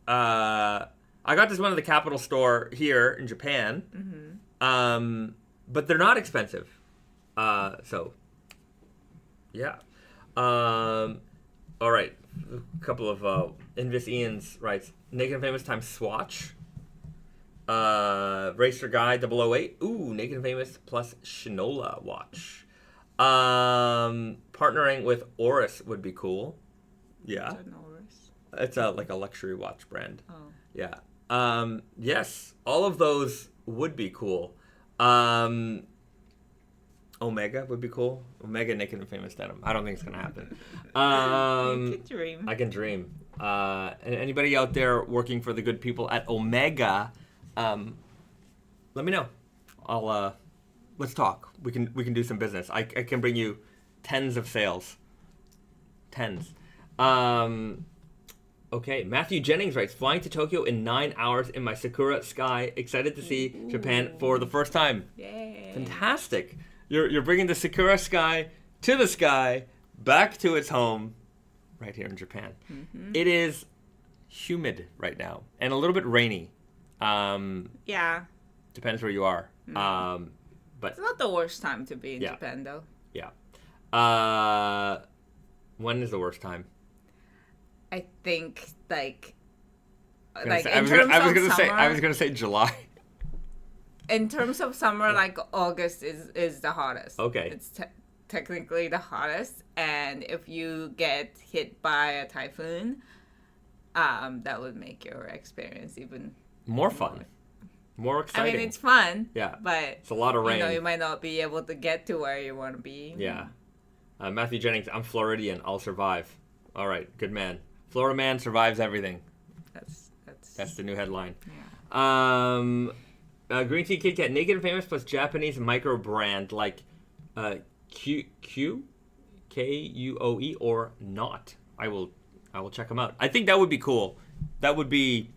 I got this one at the Capital store here in Japan. But they're not expensive. So yeah. All right. A couple of Invis Ian's writes Naked and Famous times Swatch. Racer Guy 008. Ooh, Naked and Famous plus Shinola watch. Partnering with Oris would be cool. Yeah. It's like a luxury watch brand. Oh. Yeah. Yes, all of those would be cool. Omega would be cool. Omega Naked and Famous Denim. I don't think it's gonna happen. You can dream. I can dream. And anybody out there working for the good people at Omega, let me know. I'll let's talk. We can do some business. I can bring you tens of sales. Tens. Okay, Matthew Jennings writes, flying to Tokyo in 9 hours in my Sakura Sky. Excited to see Japan for the first time. Yay. Fantastic. You're bringing the Sakura Sky to the sky, back to its home, right here in Japan. It is humid right now and a little bit rainy. Yeah. Depends where you are. But it's not the worst time to be in Japan, though. Yeah. When is the worst time? I think I was gonna say July. In terms of summer, like August is the hottest. Okay. It's technically the hottest, and if you get hit by a typhoon, that would make your experience even more fun, more exciting. I mean, it's fun. Yeah. But it's a lot of rain. You might not be able to get to where you want to be. Yeah. Matthew Jennings, I'm Floridian. I'll survive. All right, good man. Florida man survives everything. That's the new headline. Yeah. Green Tea Kit Kat, Naked and Famous plus Japanese micro brand like Kuoe or not. I will check them out. I think that would be cool. That would be,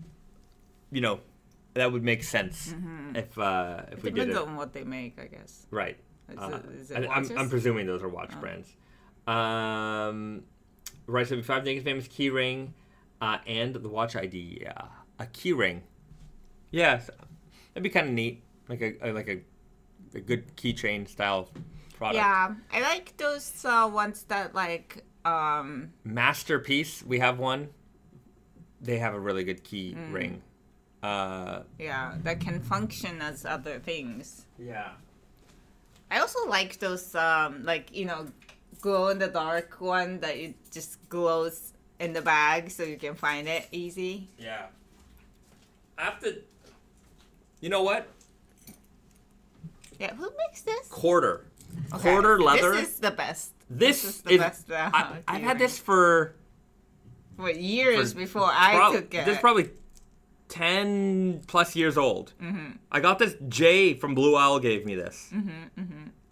that would make sense if we did it. Depends on what they make, I guess. Right. Is it I'm presuming those are watch brands. Right, 75 Naked Famous keyring, and the watch ID. Yeah, a keyring. Yeah, that'd be kind of neat, like a good keychain style product. Yeah, I like those ones that like. Masterpiece. We have one. They have a really good key ring. Yeah, that can function as other things. Yeah. I also like those glow in the dark one that it just glows in the bag so you can find it easy. Yeah. I have to. You know what? Yeah, who makes this? Corter. Okay. Corter Leather. This is the best. This is the best. I've had this for years before I took it. This is probably 10 plus years old. I got this. Jay from Blue Owl gave me this.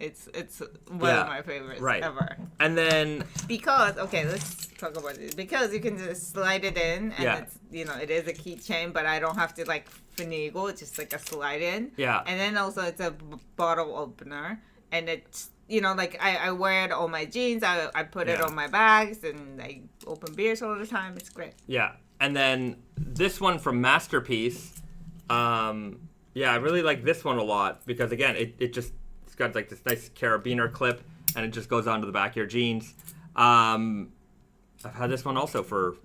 It's one of my favorites ever. And then because let's talk about it. Because you can just slide it in, and it's it is a keychain, but I don't have to like finagle. It's just like a slide in. Yeah. And then also it's a bottle opener, and it's like I wear it on my jeans. I put it on my bags, and I open beers all the time. It's great. Yeah. And then this one from Masterpiece. I really like this one a lot because again, it's got like this nice carabiner clip, and it just goes onto the back of your jeans. I've had this one also for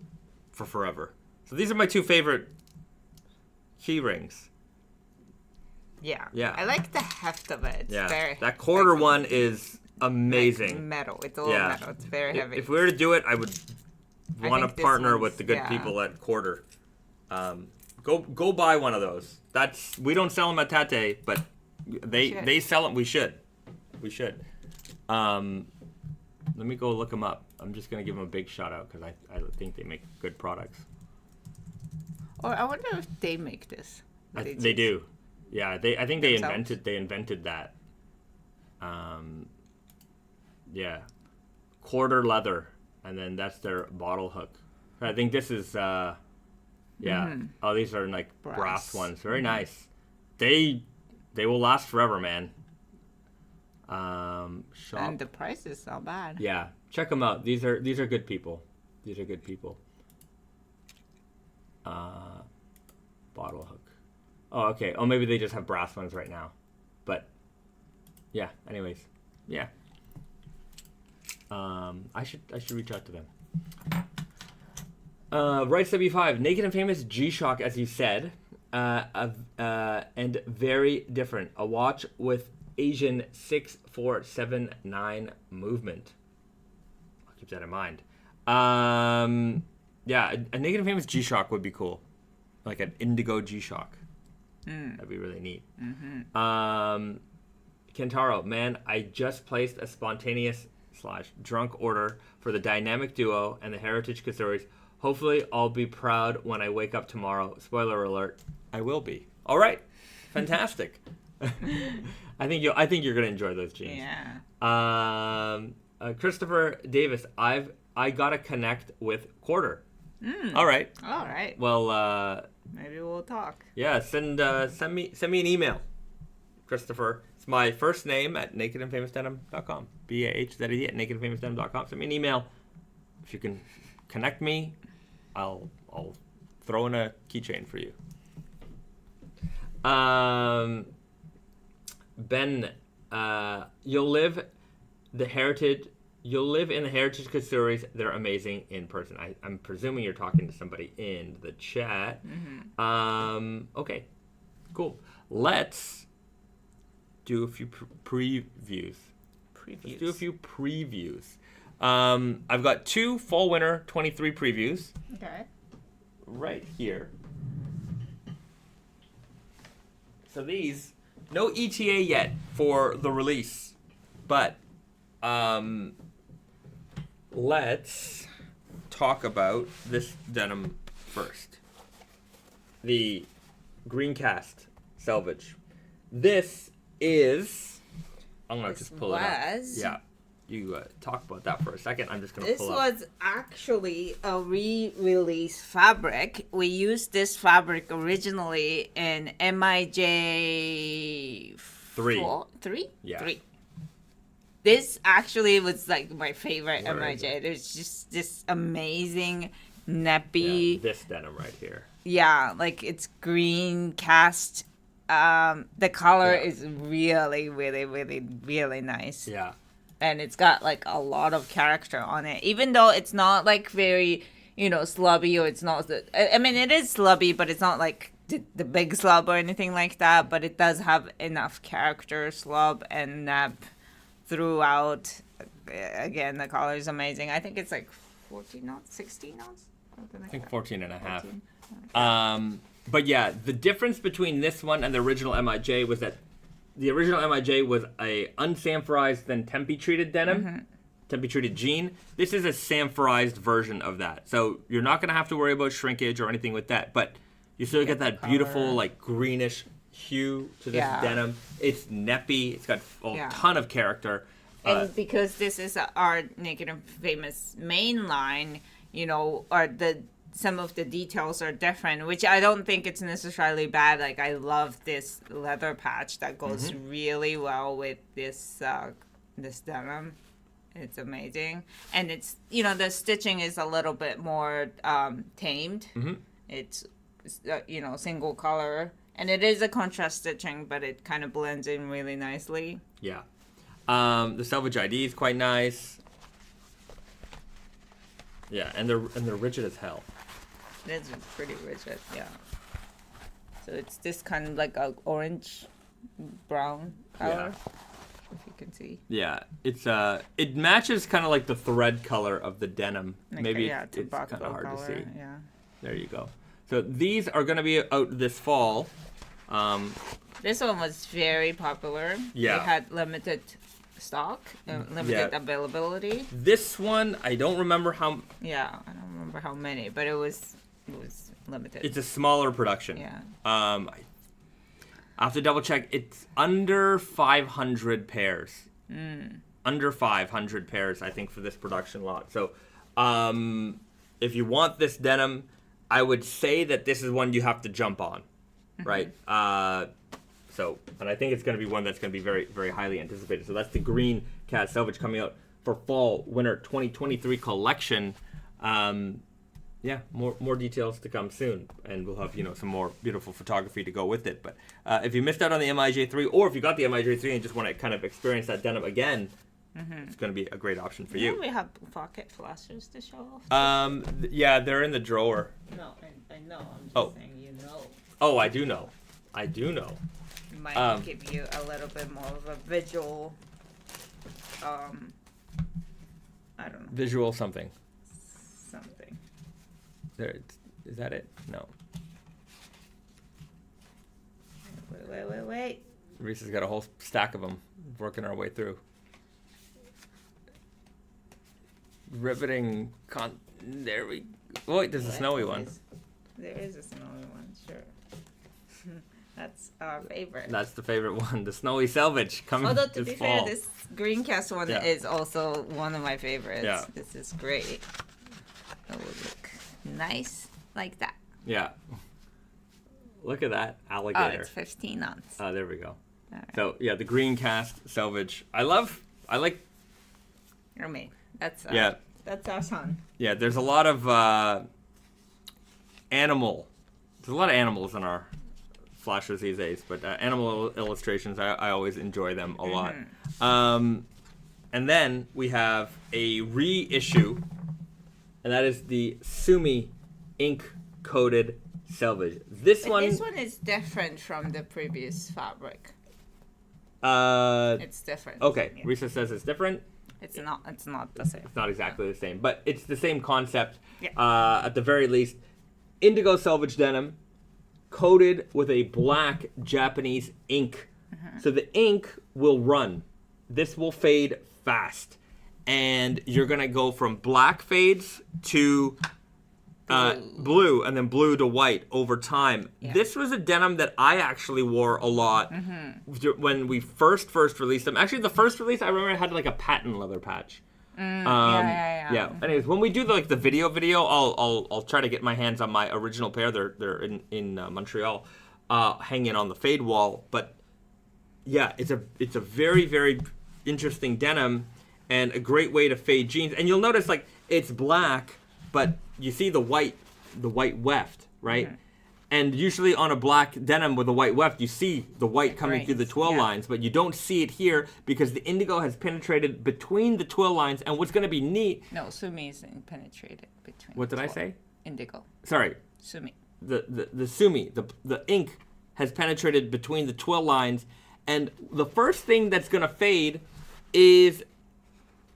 forever. So these are my two favorite key rings. Yeah. Yeah. I like the heft of it. It's very that Corter one is amazing. Like metal. It's all metal. It's very heavy. If we were to do it, I would want to partner with the good people at Corter. Go buy one of those. We don't sell them at Tate, but they sell them. We should. Let me go look them up. I'm just gonna give them a big shout out because I think they make good products. Or I wonder if they make this. They do. Yeah, I think they invented that. Corter Leather, and then that's their bottle hook. I think this is Oh, these are like brass ones. Very nice. They will last forever, man. And the price is not bad. Yeah, check them out. These are good people. Bottle hook. Oh, okay. Oh, maybe they just have brass ones right now. But yeah. Anyways, yeah. I should reach out to them. Right75, Naked and Famous G-Shock, as you said, and very different. A watch with Asian 6479 movement. I'll keep that in mind. A Naked and Famous G-Shock would be cool, like an indigo G-Shock. That'd be really neat. Kentaro, man, I just placed a spontaneous / drunk order for the Dynamic Duo and the Heritage Kasuris. Hopefully, I'll be proud when I wake up tomorrow. Spoiler alert, I will be. All right, fantastic. I think you're gonna enjoy those jeans. Yeah. Christopher Davis, I gotta connect with Corter. All right. Well, maybe we'll talk. Yeah, send me an email, Christopher. It's my first name at nakedandfamousdenim.com. BAHZED at nakedandfamousdenim.com. Send me an email. If you can connect me, I'll throw in a keychain for you. Ben, you'll live in the Heritage Kasuris. They're amazing in person. I'm presuming you're talking to somebody in the chat. Okay, cool. Let's do a few previews. Let's do a few previews. I've got 2 Fall Winter 23 previews. Okay. Right here. So these, no ETA yet for the release, but let's talk about this denim first. The Greencast Selvedge. This is, I'm going to just pull it up. Yeah. You talk about that for a second. I'm just going to pull up. This was actually a re-release fabric. We used this fabric originally in MIJ 3. Yeah. 3. This actually was like my favorite Where MIJ. There's just this amazing nappy. Yeah, this denim right here. Yeah, like it's Greencast. The color is really, really, really, really nice. Yeah. And it's got like a lot of character on it, even though it's not like very, slubby, or it's not. I mean, it is slubby, but it's not like the big slub or anything like that. But it does have enough character, slub and nap throughout. Again, the color is amazing. I think it's like 14 ounce, 16 ounce, something like I think that. 14 and a half. 14. But yeah, the difference between this one and the original MIJ was that the original MIJ was a unsamforized, then tempe-treated denim, tempe-treated jean. This is a samforized version of that. So you're not going to have to worry about shrinkage or anything with that. But you still get that beautiful, like, greenish hue to this denim. It's neppy. It's got a ton of character. And because this is our Naked and Famous main line, you know, some of the details are different, which I don't think it's necessarily bad. Like, I love this leather patch that goes really well with this this denim. It's amazing. And it's, you know, the stitching is a little bit more tamed. It's, you know, single color. And it is a contrast stitching, but it kind of blends in really nicely. Yeah. The Selvedge ID is quite nice. Yeah, and they're rigid as hell. It's pretty rigid, yeah. So it's this kind of like a orange brown color, if you can see. Yeah, it's it matches kind of like the thread color of the denim. Like, maybe it's kind of hard color, to see. Yeah. There you go. So these are going to be out this fall. This one was very popular. Yeah. They had limited stock, limited availability. This one, I don't remember how. Yeah, I don't remember how many, but it was limited. It's a smaller production. Yeah. I have to double check. It's under 500 pairs. Under 500 pairs, I think, for this production lot. So, if you want this denim, I would say that this is one you have to jump on, right? And I think it's going to be one that's going to be very, very highly anticipated. So that's the Greencast Selvedge coming out for fall winter 2023 collection. Yeah, more details to come soon, and we'll have, you know, some more beautiful photography to go with it. But if you missed out on the MIJ3, or if you got the MIJ3 and just want to kind of experience that denim again, it's going to be a great option for you. We have pocket flashers to show off. Yeah, they're in the drawer. No, I know. I'm just saying, you know. Oh, I do know. Might give you a little bit more of a visual, I don't know. Visual something. Something. There, is that it? No. Wait. Risa's got a whole stack of them, working our way through. Riveting there we go. Wait, there's a snowy one. There is a snowy one, sure. That's our favorite. That's the favorite one, the snowy Selvedge coming this fall. Although, to be fair, this Greencast one is also one of my favorites. Yeah. This is great. It will look nice like that. Yeah. Look at that alligator. Oh, it's 15 ounce. Oh, there we go. Right. So, yeah, the Greencast Selvedge. I like... I mean, that's our son. Yeah, there's a lot of animals in our flashers these days, but animal illustrations, I always enjoy them a lot. And then we have a reissue, and that is the Sumi ink coated Selvedge. This one is different from the previous fabric. It's different. Okay, yeah. Risa says it's different. It's not the same. It's not exactly the same, but it's the same concept. Yeah. At the very least, indigo Selvedge denim coated with a black Japanese ink. So the ink will run. This will fade fast. And you're going to go from black fades to blue, and then blue to white over time. Yeah. This was a denim that I actually wore a lot when we first released them. Actually, the first release, I remember it had like a patent leather patch. Yeah. Anyways, when we do the video, I'll try to get my hands on my original pair. They're in Montreal, hanging on the fade wall. But yeah, it's a very, very interesting denim and a great way to fade jeans. And you'll notice it's black, but you see the white weft, right? And usually on a black denim with a white weft, you see the white coming through the twill lines, but you don't see it here because the indigo has penetrated between the twill lines. And what's going to be neat... No, Sumi is penetrated between What did I say? Indigo. Sorry. Sumi. The Sumi, the ink has penetrated between the twill lines. And the first thing that's going to fade is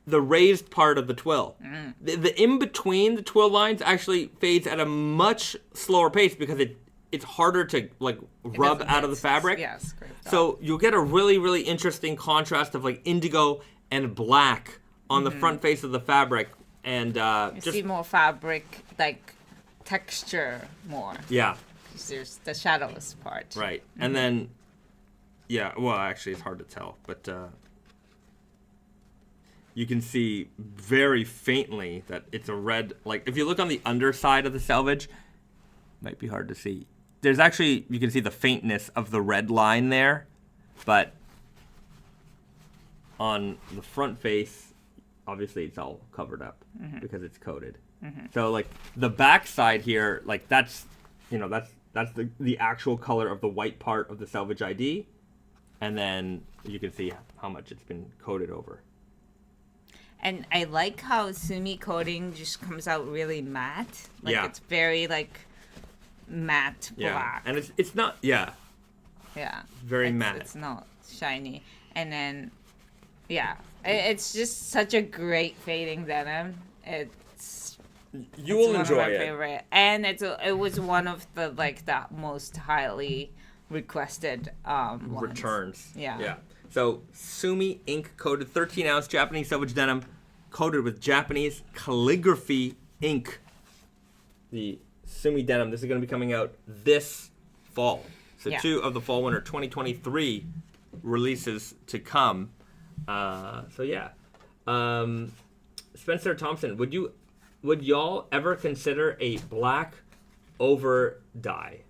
the raised part of the twill. The in-between the twill lines actually fades at a much slower pace because it's harder to rub out of the fabric. Yes, so you'll get a really, really interesting contrast of indigo and black on the front face of the fabric. And you see more fabric, texture more. Yeah. There's the shadows part. Right. And then, well, actually, it's hard to tell, but you can see very faintly that it's a red. Like, if you look on the underside of the selvage, might be hard to see. There's actually, you can see the faintness of the red line there, but on the front face, obviously it's all covered up because it's coated. So, like, the back side here, like, that's the actual color of the white part of the Selvedge ID, and then you can see how much it's been coated over. And I like how Sumi coating just comes out really matte. Like, it's very, like, matte black. And it's not, very matte. It's not shiny. And then, it's just such a great fading denim. You will enjoy it. Favorite. And it was one of the most highly requested returns. Ones. Yeah. So Sumi ink coated 13-ounce Japanese Selvedge denim, coated with Japanese calligraphy ink. The Sumi denim. This is going to be coming out this fall. So 2 of the fall winter 2023 releases to come. Spencer Thompson, would y'all ever consider a black over dye?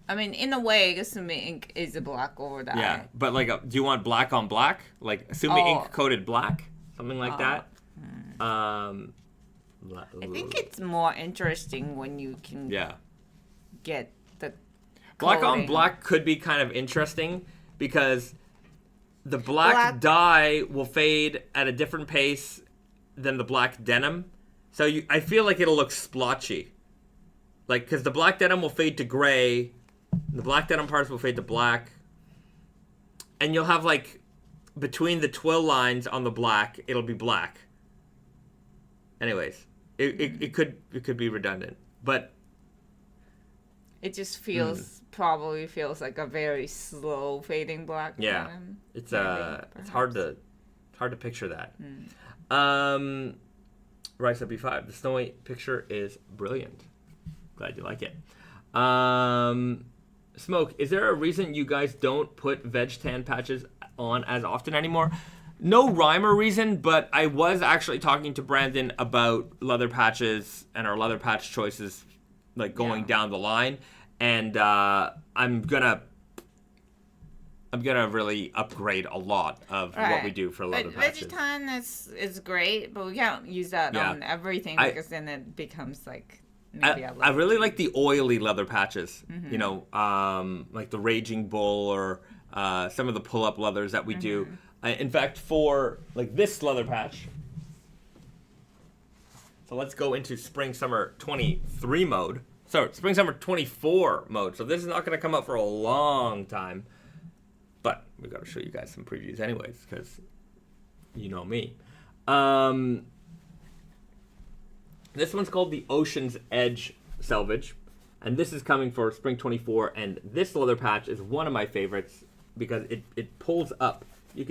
I mean, in a way, Sumi ink is a black over dye. Yeah, but do you want black on black? Like Sumi ink coated black? Something like that? I think it's more interesting when you can get the black coating. On black could be kind of interesting because the black dye will fade at a different pace than the black denim. So I feel like it'll look splotchy. Like, because the black denim will fade to gray, the black denim parts will fade to black, and you'll have, like, between the twill lines on the black, it'll be black. Anyways, it could be redundant, but it just probably feels like a very slow fading black denim. It's hard to picture that. Risa B5, the snowy picture is brilliant. Glad you like it. Smoke, is there a reason you guys don't put veg tan patches on as often anymore? No rhyme or reason, but I was actually talking to Brandon about leather patches and our leather patch choices, like going down the line, and I'm gonna really upgrade a lot of what we do for leather patches. Vegetan is great, but we can't use that on everything because then it becomes like. I really like the oily leather patches, you know, like the Raging Bull or some of the pull-up leathers that we do. In fact, for like this leather patch, so let's go into Spring-Summer 23 mode. So Spring-Summer 24 mode. So this is not going to come out for a long time, but we got to show you guys some previews anyways, because you know me. This one's called the Ocean's Edge Selvedge, and this is coming for Spring 24, and this leather patch is one of my favorites because it pulls up. You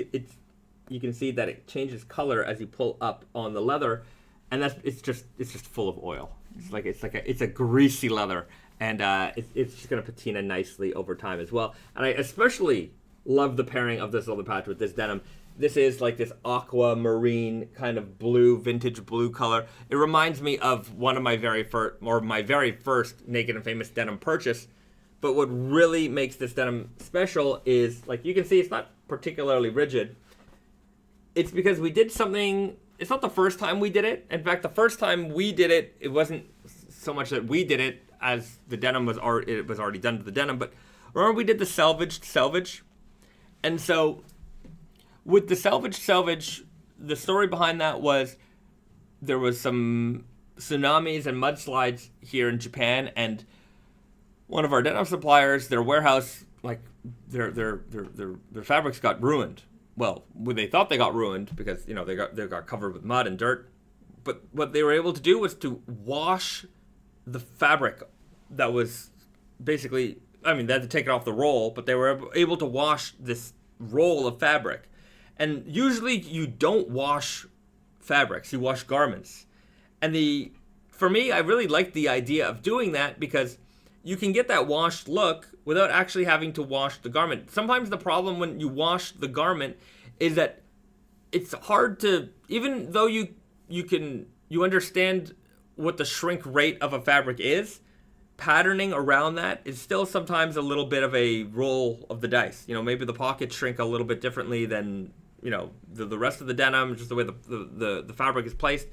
can see that it changes color as you pull up on the leather, and it's just full of oil. It's a greasy leather, and it's just gonna patina nicely over time as well. And I especially love the pairing of this leather patch with this denim. This is like this aquamarine kind of blue, vintage blue color. It reminds me of one of my very first Naked and Famous denim purchase. But what really makes this denim special is, like, you can see it's not particularly rigid. It's because we did something. It's not the first time we did it. In fact, the first time we did it, it wasn't so much that we did it as the denim was already done to the denim. But remember we did the Selvedge, and so. With the Selvedge, the story behind that was there was some tsunamis and mudslides here in Japan, and one of our denim suppliers, their warehouse, like their fabrics got ruined. Well, they thought they got ruined because they got covered with mud and dirt. But what they were able to do was to wash the fabric that was basically, I mean, they had to take it off the roll, but they were able to wash this roll of fabric. And usually you don't wash fabrics, you wash garments. And the for me, I really like the idea of doing that because you can get that washed look without actually having to wash the garment. Sometimes the problem when you wash the garment is that it's hard to, even though you understand what the shrink rate of a fabric is, patterning around that is still sometimes a little bit of a roll of the dice. Maybe the pockets shrink a little bit differently than, the rest of the denim, just the way the fabric is placed.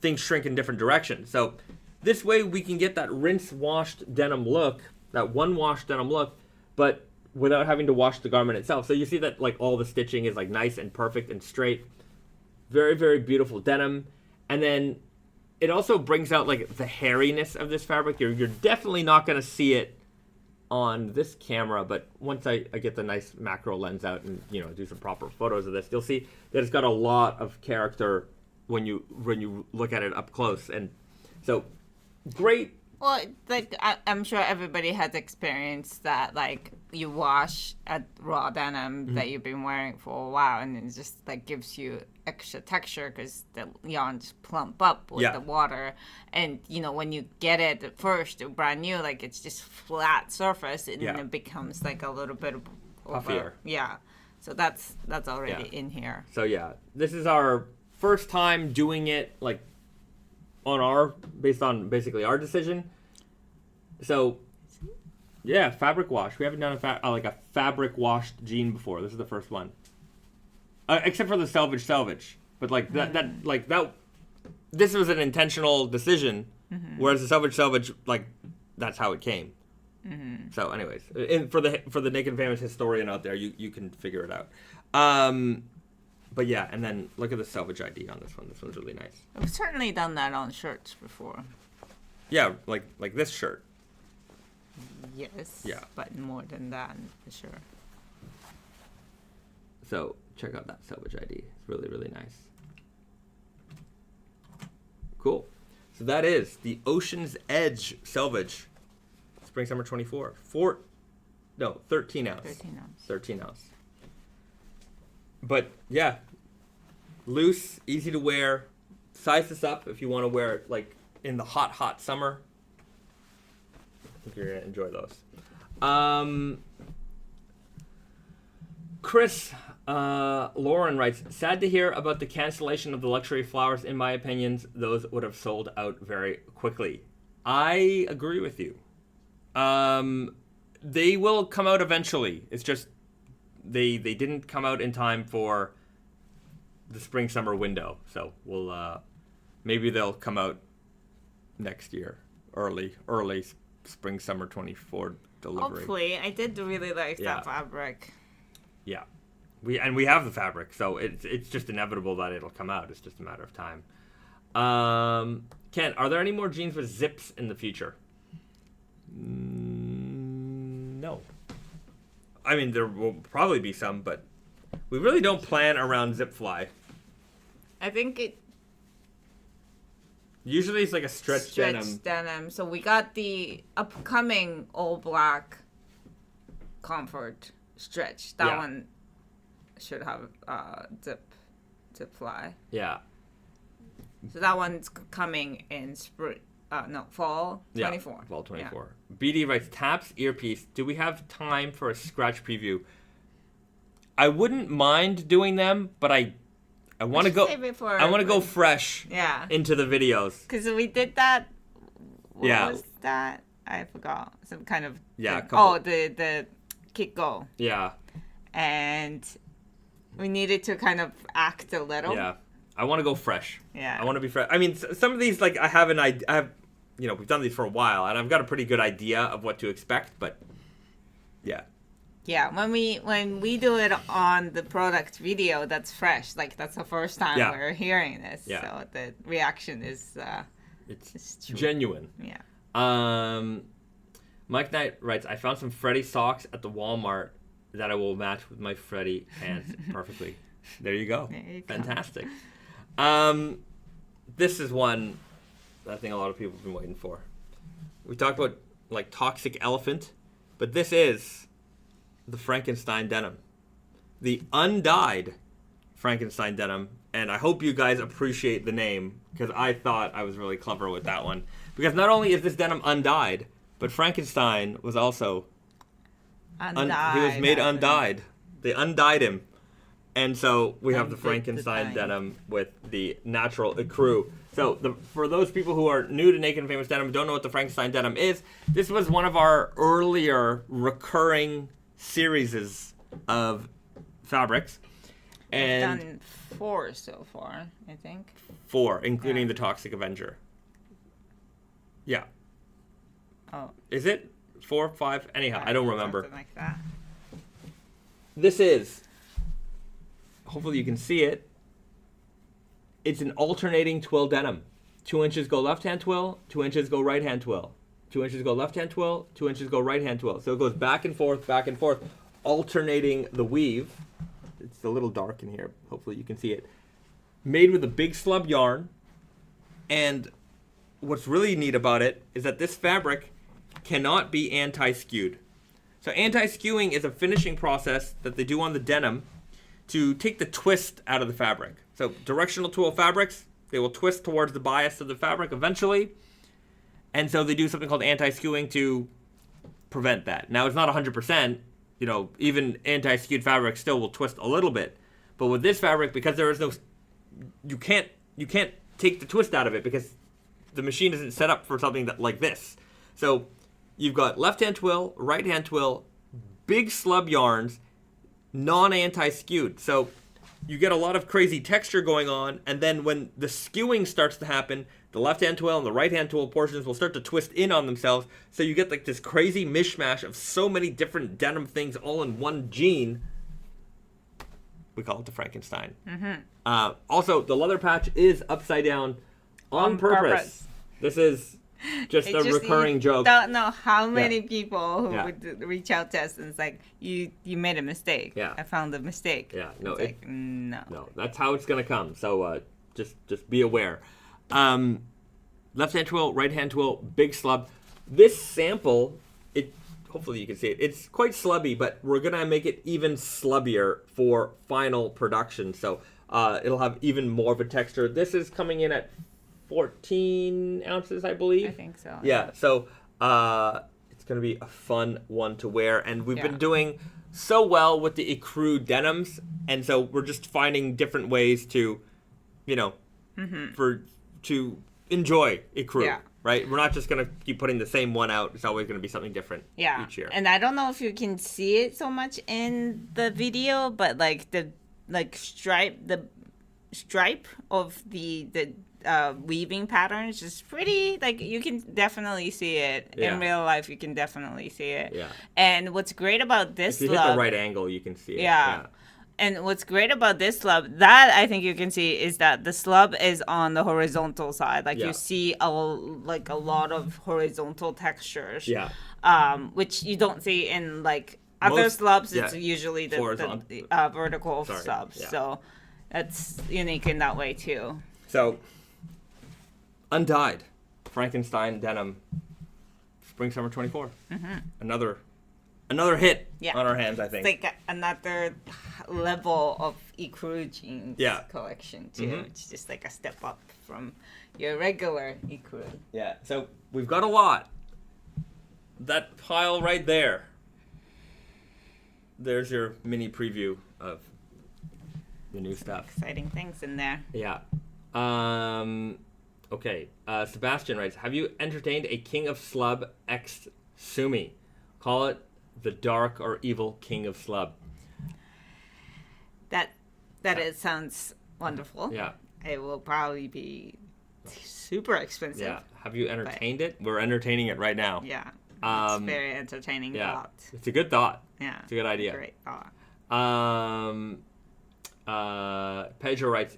Things shrink in different directions. So this way we can get that rinse-washed denim look, that one-wash denim look, but without having to wash the garment itself. So you see that like all the stitching is like nice and perfect and straight. Very, very beautiful denim. And then it also brings out like the hairiness of this fabric. You're definitely not going to see it on this camera, but once I get the nice macro lens out and do some proper photos of this, you'll see that it's got a lot of character when you look at it up close. And so great. Well, like I'm sure everybody has experienced that, like you wash a raw denim that you've been wearing for a while, and it just like gives you extra texture because the yarns plump up with the water. And when you get it at first, brand new, like it's just flat surface, and then it becomes like a little bit puffier. Yeah, so that's already in here. So this is our first time doing it like based on basically our decision. So fabric wash. We haven't done a fabric washed jean before. This is the first one, except for the Selvedge. But like that, this was an intentional decision. Whereas the Selvedge, like that's how it came. So, anyways, and for the Naked Famous historian out there, you can figure it out. But and then look at the Selvedge ID on this one. This one's really nice. I've certainly done that on shirts before. Yeah, like this shirt. Yes. Yeah. But more than that, for sure. So check out that Selvedge ID. It's really, really nice. Cool. So that is the Ocean's Edge Selvedge Spring Summer 24. 13 ounce. 13 ounce. 13 ounce. But loose, easy to wear. Size this up if you want to wear it like in the hot summer. I think you're going to enjoy those. Chris Lauren writes, sad to hear about the cancellation of the luxury flowers. In my opinions, those would have sold out very quickly. I agree with you. They will come out eventually. It's just they didn't come out in time for the spring summer window. So we'll maybe they'll come out next year, early spring summer 24 delivery. Hopefully. I did really like that fabric. Yeah. We have the fabric, so it's just inevitable that it'll come out. It's just a matter of time. Ken, are there any more jeans with zips in the future? No. I mean, there will probably be some, but we really don't plan around zip fly. I think usually it's like a stretch denim. So we got the upcoming all black comfort stretch. That one should have zip fly. Yeah. So that one's coming in fall 24. Yeah, fall 24. Yeah. BD writes, Taps earpiece. Do we have time for a scratch preview? I wouldn't mind doing them, but I want to go. I want to go fresh. Into the videos. Because we did that. What was that? I forgot. Some kind of. Yeah. The kick go. Yeah. And we needed to kind of act a little. Yeah. I want to go fresh. Yeah. I want to be fresh. I mean, some of these, like, I have, we've done these for a while, and I've got a pretty good idea of what to expect, but, yeah. Yeah, when we do it on the product video, that's fresh. Like, that's the first time we're hearing this. Yeah. So the reaction is it's genuine. Yeah. Mike Knight writes, I found some Freddy socks at the Walmart that I will match with my Freddy pants perfectly. There you go. Fantastic. This is one that I think a lot of people have been waiting for. We talked about like toxic elephant, but this is the Frankenstein denim. The undyed Frankenstein denim And I hope you guys appreciate the name, because I thought I was really clever with that one. Because not only is this denim undyed, but Frankenstein was also Undyed. He was made undyed. They undyed him. And so we have the Frankenstein denim with the natural ecru. So for those people who are new to Naked Famous Denim, don't know what the Frankenstein denim is, this was one of our earlier recurring series of fabrics. And We've done 4 so far, I think. 4, including the Toxic Avenger. Yeah. Oh. Is it 4, 5? Anyhow, I don't remember. Something like that. This is, hopefully you can see it, it's an alternating twill denim. 2 inches go left hand twill, 2 inches go right hand twill. 2 inches go left hand twill, 2 inches go right hand twill. So it goes back and forth, alternating the weave. It's a little dark in here. Hopefully you can see it. Made with a big slub yarn. And what's really neat about it is that this fabric cannot be anti-skewed. So anti-skewing is a finishing process that they do on the denim to take the twist out of the fabric. So directional twill fabrics, they will twist towards the bias of the fabric eventually. And so they do something called anti-skewing to prevent that. Now it's not 100%. You know, even anti-skewed fabric still will twist a little bit. But with this fabric, because there is no, you can't take the twist out of it because the machine isn't set up for something that like this. So you've got left-hand twill, right-hand twill, big slub yarns, non-anti-skewed. So you get a lot of crazy texture going on, and then when the skewing starts to happen, the left-hand twill and the right-hand twill portions will start to twist in on themselves, so you get like this crazy mishmash of so many different denim things all in one jean. We call it the Frankenstein. Mm-hmm. Also, the leather patch is upside down on purpose. This is just a recurring joke. Don't know how many people who would reach out to us and it's like, you made a mistake. Yeah. I found a mistake. Yeah. No. No. That's how it's gonna come. So just be aware. Left hand twill, right hand twill, big slub. This sample, hopefully you can see it. It's quite slubby, but we're gonna make it even slubbier for final production. So it'll have even more of a texture. This is coming in at 14 ounces, I believe. I think so. Yeah. So it's gonna be a fun one to wear, and we've been doing so well with the ecru denims, and so we're just finding different ways to, to enjoy ecru. Yeah. Right? We're not just going to keep putting the same one out. It's always going to be something different each year. And I don't know if you can see it so much in the video, but like the stripe of the weaving pattern is just pretty, like you can definitely see it. In real life, you can definitely see it. Yeah. And what's great about this if you hit the right angle, you can see it. Yeah. And what's great about this slub, that I think you can see, is that the slub is on the horizontal side. Like you see a lot of horizontal textures. Yeah. Which you don't see in like other slubs. It's usually the vertical slubs. Yeah. So that's unique in that way too. So, Undyed, Frankenstein denim, spring summer 24. Mm-hmm. Another hit on our hands, I think. It's like another level of ecru jeans collection, too. Mm-hmm. It's just like a step up from your regular ecru. Yeah, so we've got a lot. That pile right there. There's your mini preview of the new stuff. Exciting things in there. Yeah. Okay. Sebastian writes, have you entertained a King of Slub X Sumi? Call it the dark or evil king of slub. That sounds wonderful. Yeah. It will probably be super expensive. Yeah. Have you entertained it? We're entertaining it right now. Yeah. It's very entertaining thought. It's a good thought. Yeah. It's a good idea. Great thought. Pedro writes,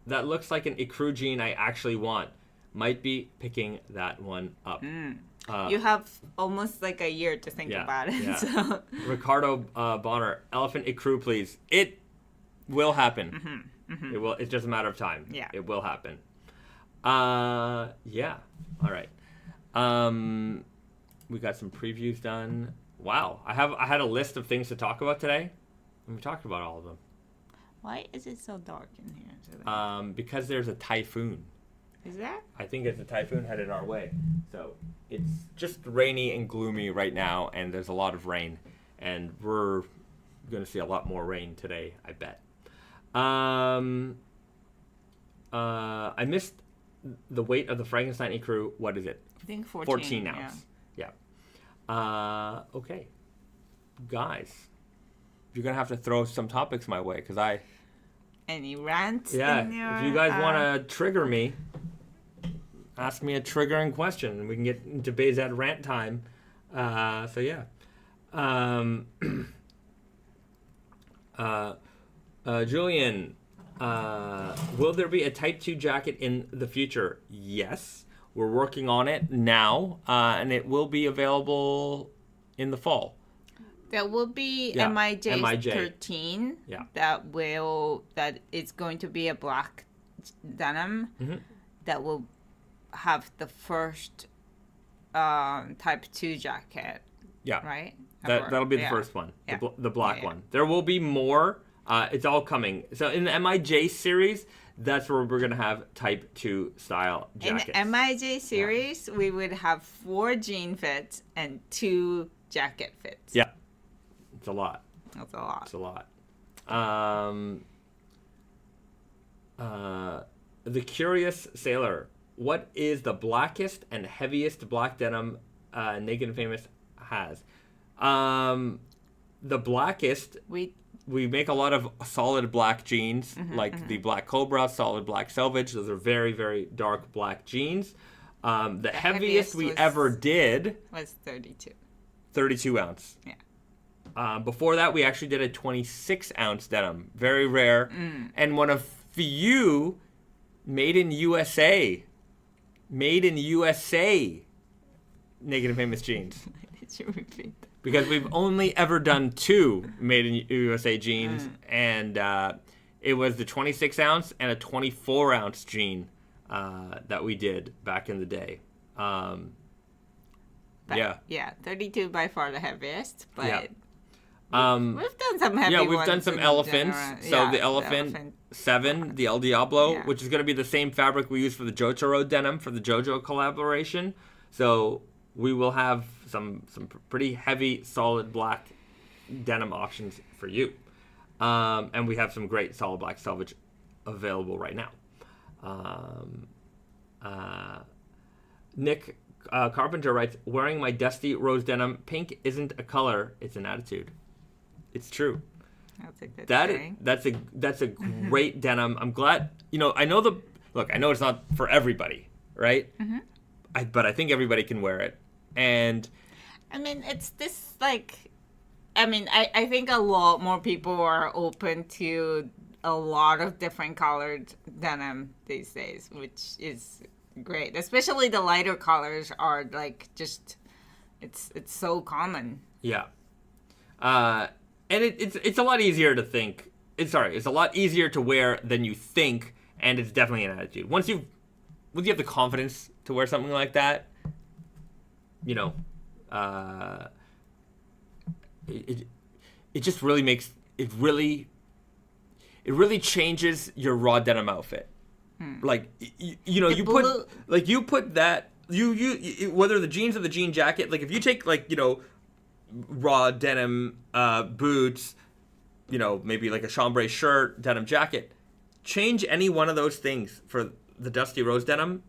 that looks like an ecru jean I actually want. Might be picking that one up. You have almost like a year to think about it. Yeah. So. Ricardo Bonner, elephant ecru, please. It will happen. Mm-hmm. Mm-hmm. It will. It's just a matter of time. Yeah. It will happen. Yeah. All right. We got some previews done. Wow. I had a list of things to talk about today, and we talked about all of them. Why is it so dark in here today? Because there's a typhoon. Is there? I think it's a typhoon headed our way. So it's just rainy and gloomy right now, and there's a lot of rain. And we're going to see a lot more rain today, I bet. I missed the weight of the Frankenstein ecru. What is it? I think 14 ounce. Yeah. Okay. Guys, you're going to have to throw some topics my way, because I... Any rants? Yeah, in your, if you guys want to trigger me, ask me a triggering question, and we can get into Bezad rant time. So yeah. Julian, will there be a Type 2 jacket in the future? Yes, we're working on it now, and it will be available in the fall. There will be MIJ 13. Yeah. That is going to be a black denim that will have the first Type 2 jacket. Yeah. Right? That'll be the first one, the black one. There will be more. It's all coming. So in the MIJ series, that's where we're going to have Type 2 style jackets. In the MIJ series, we would have 4 jean fits and 2 jacket fits. Yeah. It's a lot. That's a lot. It's a lot. The Curious Sailor. What is the blackest and heaviest black denim Naked and Famous has? The blackest, we make a lot of solid black jeans, the Black Cobra, solid black Selvedge. Those are very, very dark black jeans. The heaviest we ever did was 32. 32 ounce. Yeah. Before that, we actually did a 26 ounce denim. Very rare. And one of few made in USA. Made in USA Naked and Famous jeans. Did you repeat that? Because we've only ever done 2 made in USA jeans. And it was the 26 ounce and a 24 ounce jean that we did back in the day. Yeah, 32 by far the heaviest, but yeah. we've done some heavy ones. Yeah, we've done some in elephants. general. So the elephant 7, the El Diablo, which is going to be the same fabric we use for the JoJo denim for the JoJo collaboration. So we will have some pretty heavy, solid black denim options for you. And we have some great solid black Selvedge available right now. Nick Carpenter writes, wearing my dusty rose denim, pink isn't a color, it's an attitude. It's true. I'll take that. That's a great denim. I'm glad, I know it's not for everybody, right? But I think everybody can wear it. And I mean, it's this I think a lot more people are open to a lot of different colored denim these days, which is great. Especially the lighter colors are it's so common. Yeah. And it's a lot easier to think. It's a lot easier to wear than you think, and it's definitely an attitude. Once you have the confidence to wear something like that, it just really makes it really changes your raw denim outfit. Like you put that whether the jeans or the jean jacket, like if you take raw denim boots, maybe like a chambray shirt, denim jacket, change any one of those things for the dusty rose denim,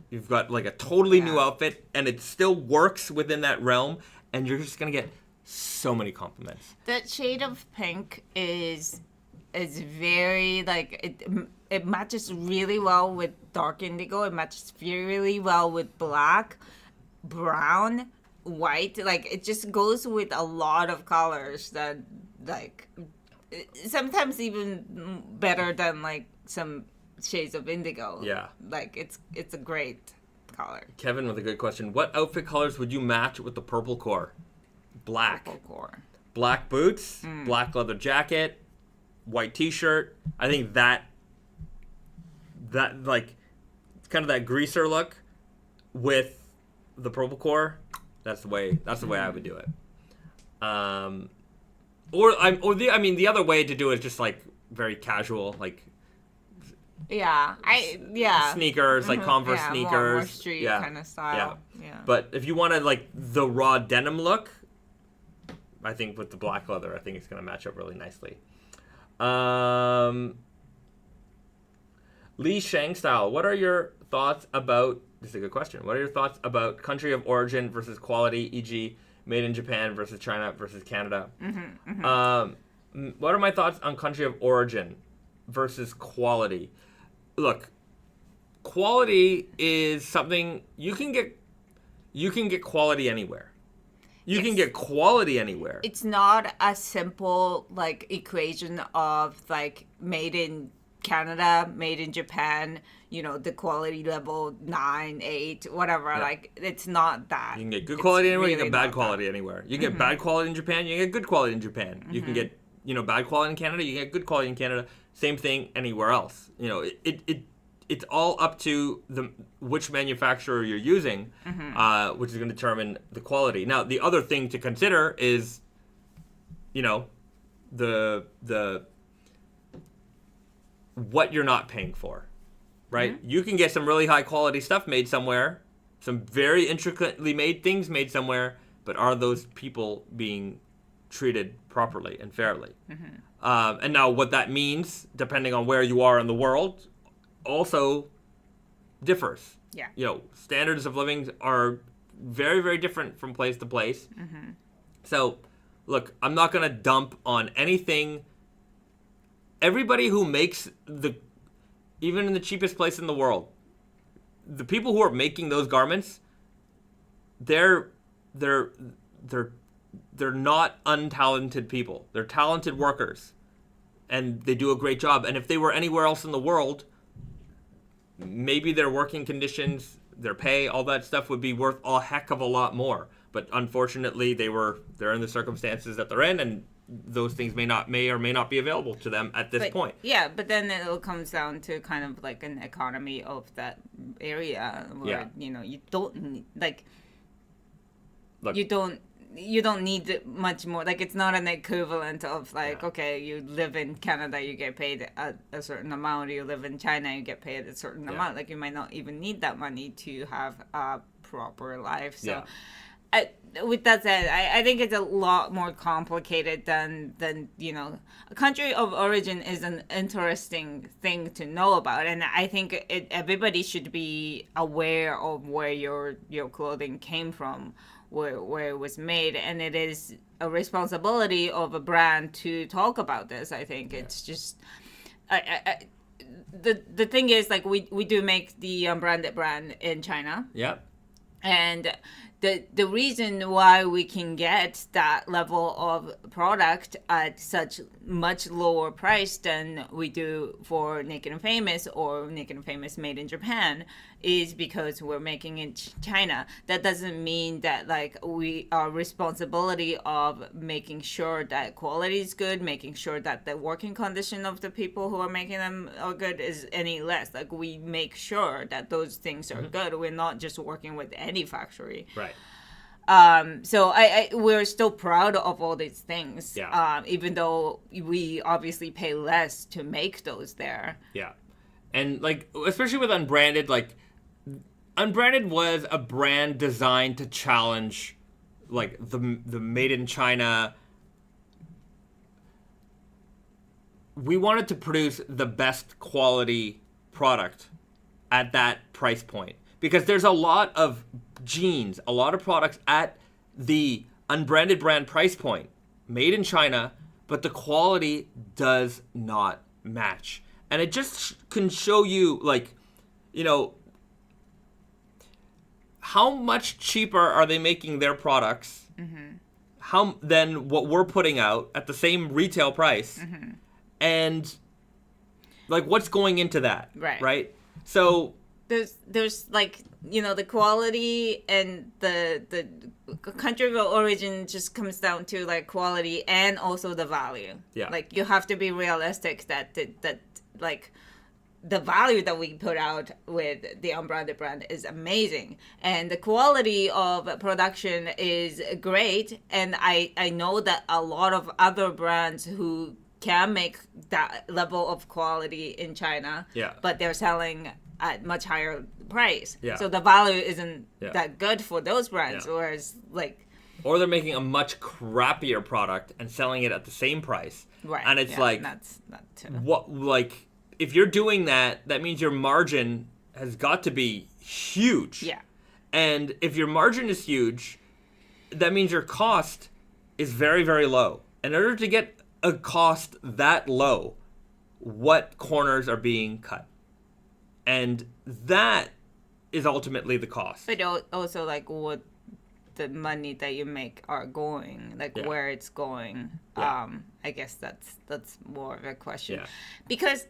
you've got like a totally new outfit, and it still works within that realm, and you're just gonna get so many compliments. That shade of pink is very it matches really well with dark indigo. It matches really well with black, brown, white. It just goes with a lot of colors that sometimes even better than some shades of indigo. Yeah. It's a great color. Kevin with a good question. What outfit colors would you match with the purple core? Black. Purple core. Black boots, black leather jacket, white t-shirt. I think that kind of that greaser look with the purple core, that's the way I would do it. The other way to do it is just very casual, like sneakers, like Converse sneakers, more street kind of style. Yeah. But if you wanted like the raw denim look, I think with the black leather, I think it's going to match up really nicely. Lee Shang style. What are your thoughts about? This is a good question. What are your thoughts about country of origin versus quality, e.g., made in Japan versus China versus Canada? What are my thoughts on country of origin versus quality? Look, quality is something you can get. You can get quality anywhere. You can get quality anywhere. It's not a simple like equation of like made in Canada, made in Japan, you know, the quality level 9, 8, whatever. Yeah. Like, it's not that. You can get good quality anywhere, you can get bad quality anywhere. You can get bad quality in Japan, you can get good quality in Japan. You can get, you know, bad quality in Canada, you can get good quality in Canada. Same thing anywhere else. You know, it's all up to which manufacturer you're using, which is going to determine the quality. Now, the other thing to consider is, you know, the what you're not paying for, right? You can get some really high quality stuff made somewhere, some very intricately made things made somewhere, but are those people being treated properly and fairly? And now what that means, depending on where you are in the world, also differs. Yeah. You know, standards of living are very, very different from place to place. So, look, I'm not going to dump on anything. Everybody who makes even in the cheapest place in the world, the people who are making those garments, they're not untalented people. They're talented workers, and they do a great job. And if they were anywhere else in the world, maybe their working conditions, their pay, all that stuff would be worth a heck of a lot more. But unfortunately, they're in the circumstances that they're in, and those things may or may not be available to them at this point. Yeah, but then it all comes down to kind of like an economy of that area where, you know, you don't like, look, you don't need much more. Like, it's not an equivalent of like, okay, you live in Canada, you get paid a certain amount. You live in China, you get paid a certain amount. Like, you might not even need that money to have a proper life. So with that said, I think it's a lot more complicated than you know. A country of origin is an interesting thing to know about, and I think everybody should be aware of where your clothing came from, where it was made, and it is a responsibility of a brand to talk about this. I think it's just the thing is, like, we do make the unbranded brand in China. And the reason why we can get that level of product at such much lower price than we do for Naked and Famous or Naked and Famous made in Japan is because we're making it in China. That doesn't mean that like our responsibility of making sure that quality is good, making sure that the working condition of the people who are making them are good is any less. Like, we make sure that those things are good. We're not just working with any factory. Right. So we're still proud of all these things, even though we obviously pay less to make those there. Yeah. And like, especially with Unbranded, like, Unbranded was a brand designed to challenge like the made in China. We wanted to produce the best quality product at that price point, because there's a lot of jeans, a lot of products at the unbranded brand price point, made in China, but the quality does not match. And it just can show you, like, you know, how much cheaper are they making their products than what we're putting out at the same retail price, and like, what's going into that, right? So there's like, you know, the quality and the country of origin just comes down to like quality and also the value. Like, you have to be realistic that like the value that we put out with the unbranded brand is amazing, and the quality of production is great. And I know that a lot of other brands who can make that level of quality in China, but they're selling at much higher price. So the value isn't that good for those brands, whereas like... Or they're making a much crappier product and selling it at the same price. Right. And it's like... That's not too... What, like, if you're doing that, that means your margin has got to be huge. Yeah. And if your margin is huge, that means your cost is very, very low. In order to get a cost that low, what corners are being cut? And that is ultimately the cost. But also, like, what the money that you make are going, like, where it's going. I guess that's more of a question. Because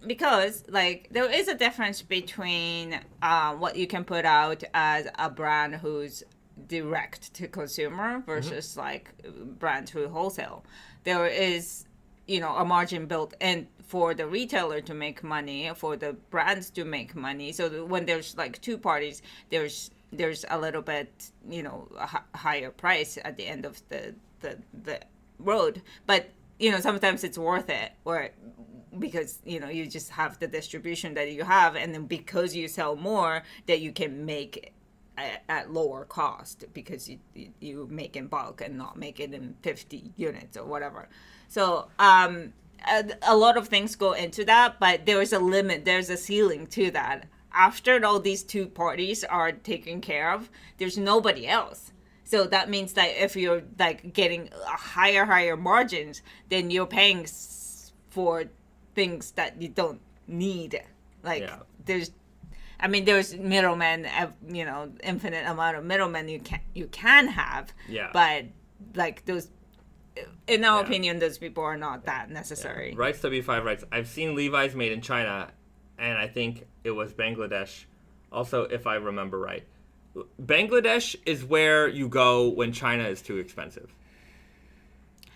like, there is a difference between what you can put out as a brand who's direct to consumer versus, like, brand through wholesale. There is, you know, a margin built in for the retailer to make money, for the brands to make money. So when there's like two parties, there's a little bit, you know, a higher price at the end of the road. But, you know, sometimes it's worth it, or because, you know, you just have the distribution that you have, and then because you sell more, that you can make at lower cost because you make in bulk and not make it in 50 units or whatever. So a lot of things go into that, but there is a limit, there's a ceiling to that. After all these two parties are taken care of, there's nobody else. So that means that if you're like getting higher margins, then you're paying for things that you don't need. Like there's middlemen, you know, infinite amount of middlemen you can have. But like those, in our opinion, those people are not that necessary. Rights W5 rights. I've seen Levi's made in China, and I think it was Bangladesh. Also, if I remember right, Bangladesh is where you go when China is too expensive.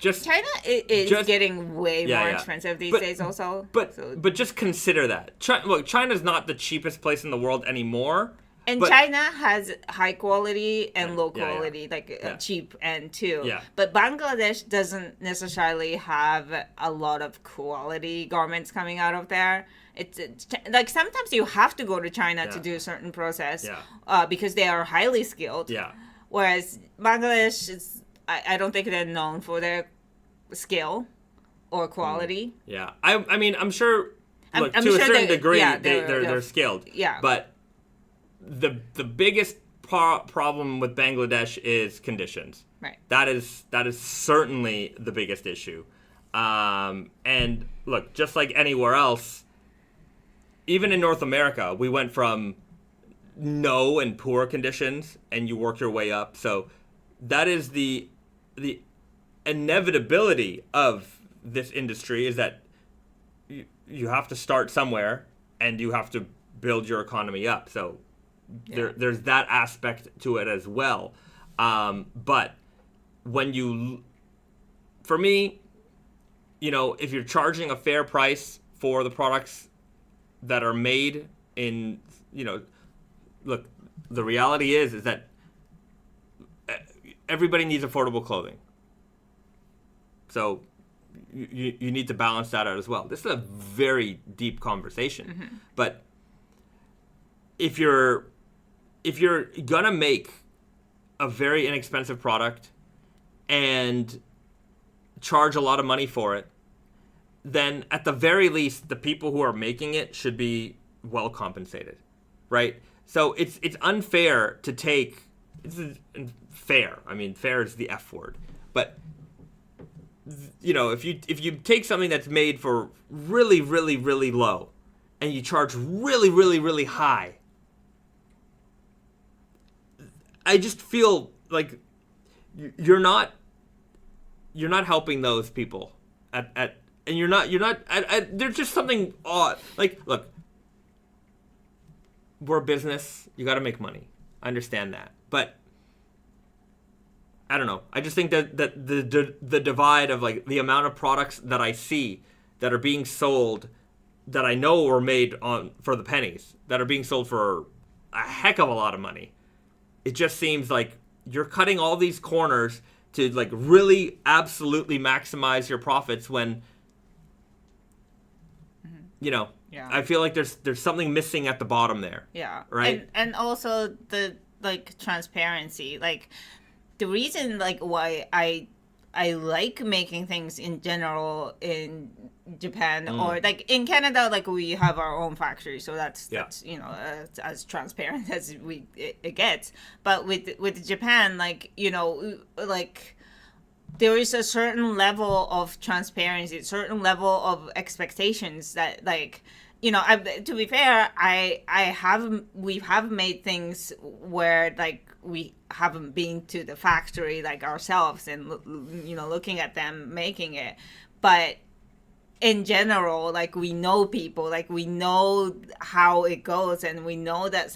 China is getting way more expensive these days also. But just consider that. Look, China's not the cheapest place in the world anymore. And China has high quality and low quality, cheap and too. But Bangladesh doesn't necessarily have a lot of quality garments coming out of there. It's like sometimes you have to go to China to do a certain process because they are highly skilled. Whereas Bangladesh is, I don't think they're known for their skill or quality. I mean, I'm sure, look, to a certain degree, they're skilled. But the biggest problem with Bangladesh is conditions. Right. That is certainly the biggest issue. And look, just like anywhere else, even in North America, we went from no and poor conditions, and you work your way up. So that is the inevitability of this industry, is that you have to start somewhere and you have to build your economy up. So there's that aspect to it as well. But for me, you know, if you're charging a fair price for the products that are made in, you know, look, the reality is that everybody needs affordable clothing. So you need to balance that out as well. This is a very deep conversation. But if you're gonna make a very inexpensive product and charge a lot of money for it, then at the very least, the people who are making it should be well compensated, right? So it's unfair to take. It's fair. I mean, fair is the F word, but you know, if you take something that's made for really, really, really low, and you charge really, really, really high, I just feel like you're not helping those people and you're not there's just something odd. Like, look, we're a business, you got to make money. I understand that, but I don't know. I just think that the divide of like the amount of products that I see that are being sold that I know were made for the pennies, that are being sold for a heck of a lot of money. It just seems like you're cutting all these corners to like really absolutely maximize your profits when Yeah. I feel like there's something missing at the bottom there. Yeah. Right. And also the like transparency. Like the reason like why I like making things in general in Japan or like in Canada, like we have our own factory, so that's as transparent as it gets. But with Japan, like like there is a certain level of transparency, a certain level of expectations that like. To be fair, we have made things where like we haven't been to the factory like ourselves and looking at them making it, but in general, like we know people, like we know how it goes, and we know that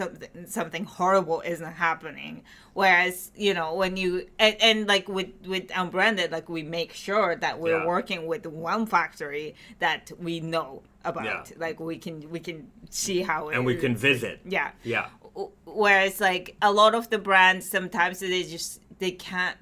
something horrible isn't happening. Whereas when you and like with unbranded, like we make sure that we're working with one factory that we know about, like we can see how it and we can visit. Yeah. Whereas like a lot of the brands, sometimes they can't.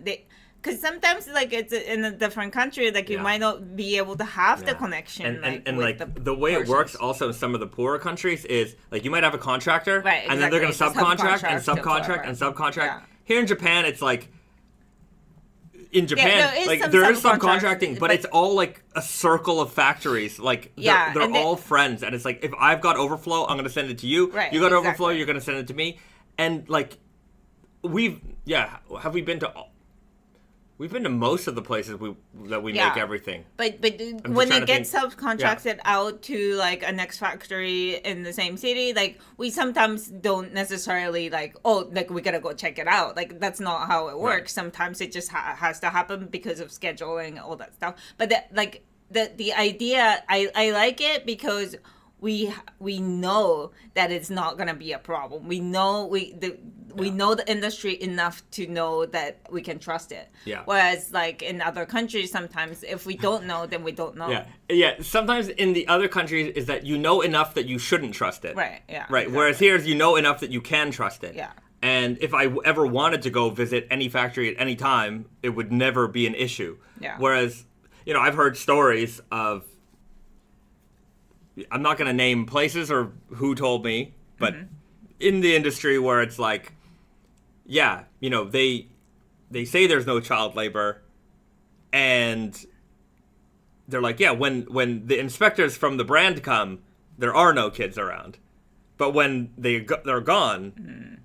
Because sometimes, like, it's in a different country, like, you might not be able to have the connection. And the way it works also in some of the poorer countries is, like, you might have a contractor, right, and then they're going to subcontract and subcontract and subcontract. Yeah. Here in Japan, it's like, there is subcontracting, but it's all, like, a circle of factories. Like, they're all friends. And it's like, if I've got overflow, I'm going to send it to you. Right, you got overflow, you're going to send it to me. And, like, have we been to... We've been to most of the places that we make everything. But when it gets subcontracted out to like a next factory in the same city, like we sometimes don't necessarily like, we gotta go check it out. Like that's not how it works. Right. Sometimes it just has to happen because of scheduling, all that stuff. But the idea, I like it because we know that it's not gonna be a problem. We know we know the industry enough to know that we can trust it. Yeah. Whereas, like, in other countries, sometimes if we don't know, then we don't know. Yeah. Sometimes in the other countries is that you know enough that you shouldn't trust it. Right, yeah. Right, exactly. Whereas here is you know enough that you can trust it. Yeah. And if I ever wanted to go visit any factory at any time, it would never be an issue. Yeah. Whereas, I've heard stories of... I'm not going to name places or who told me, but in the industry where it's like... they say there's no child labor, and they're like, when the inspectors from the brand come, there are no kids around. But when they're gone,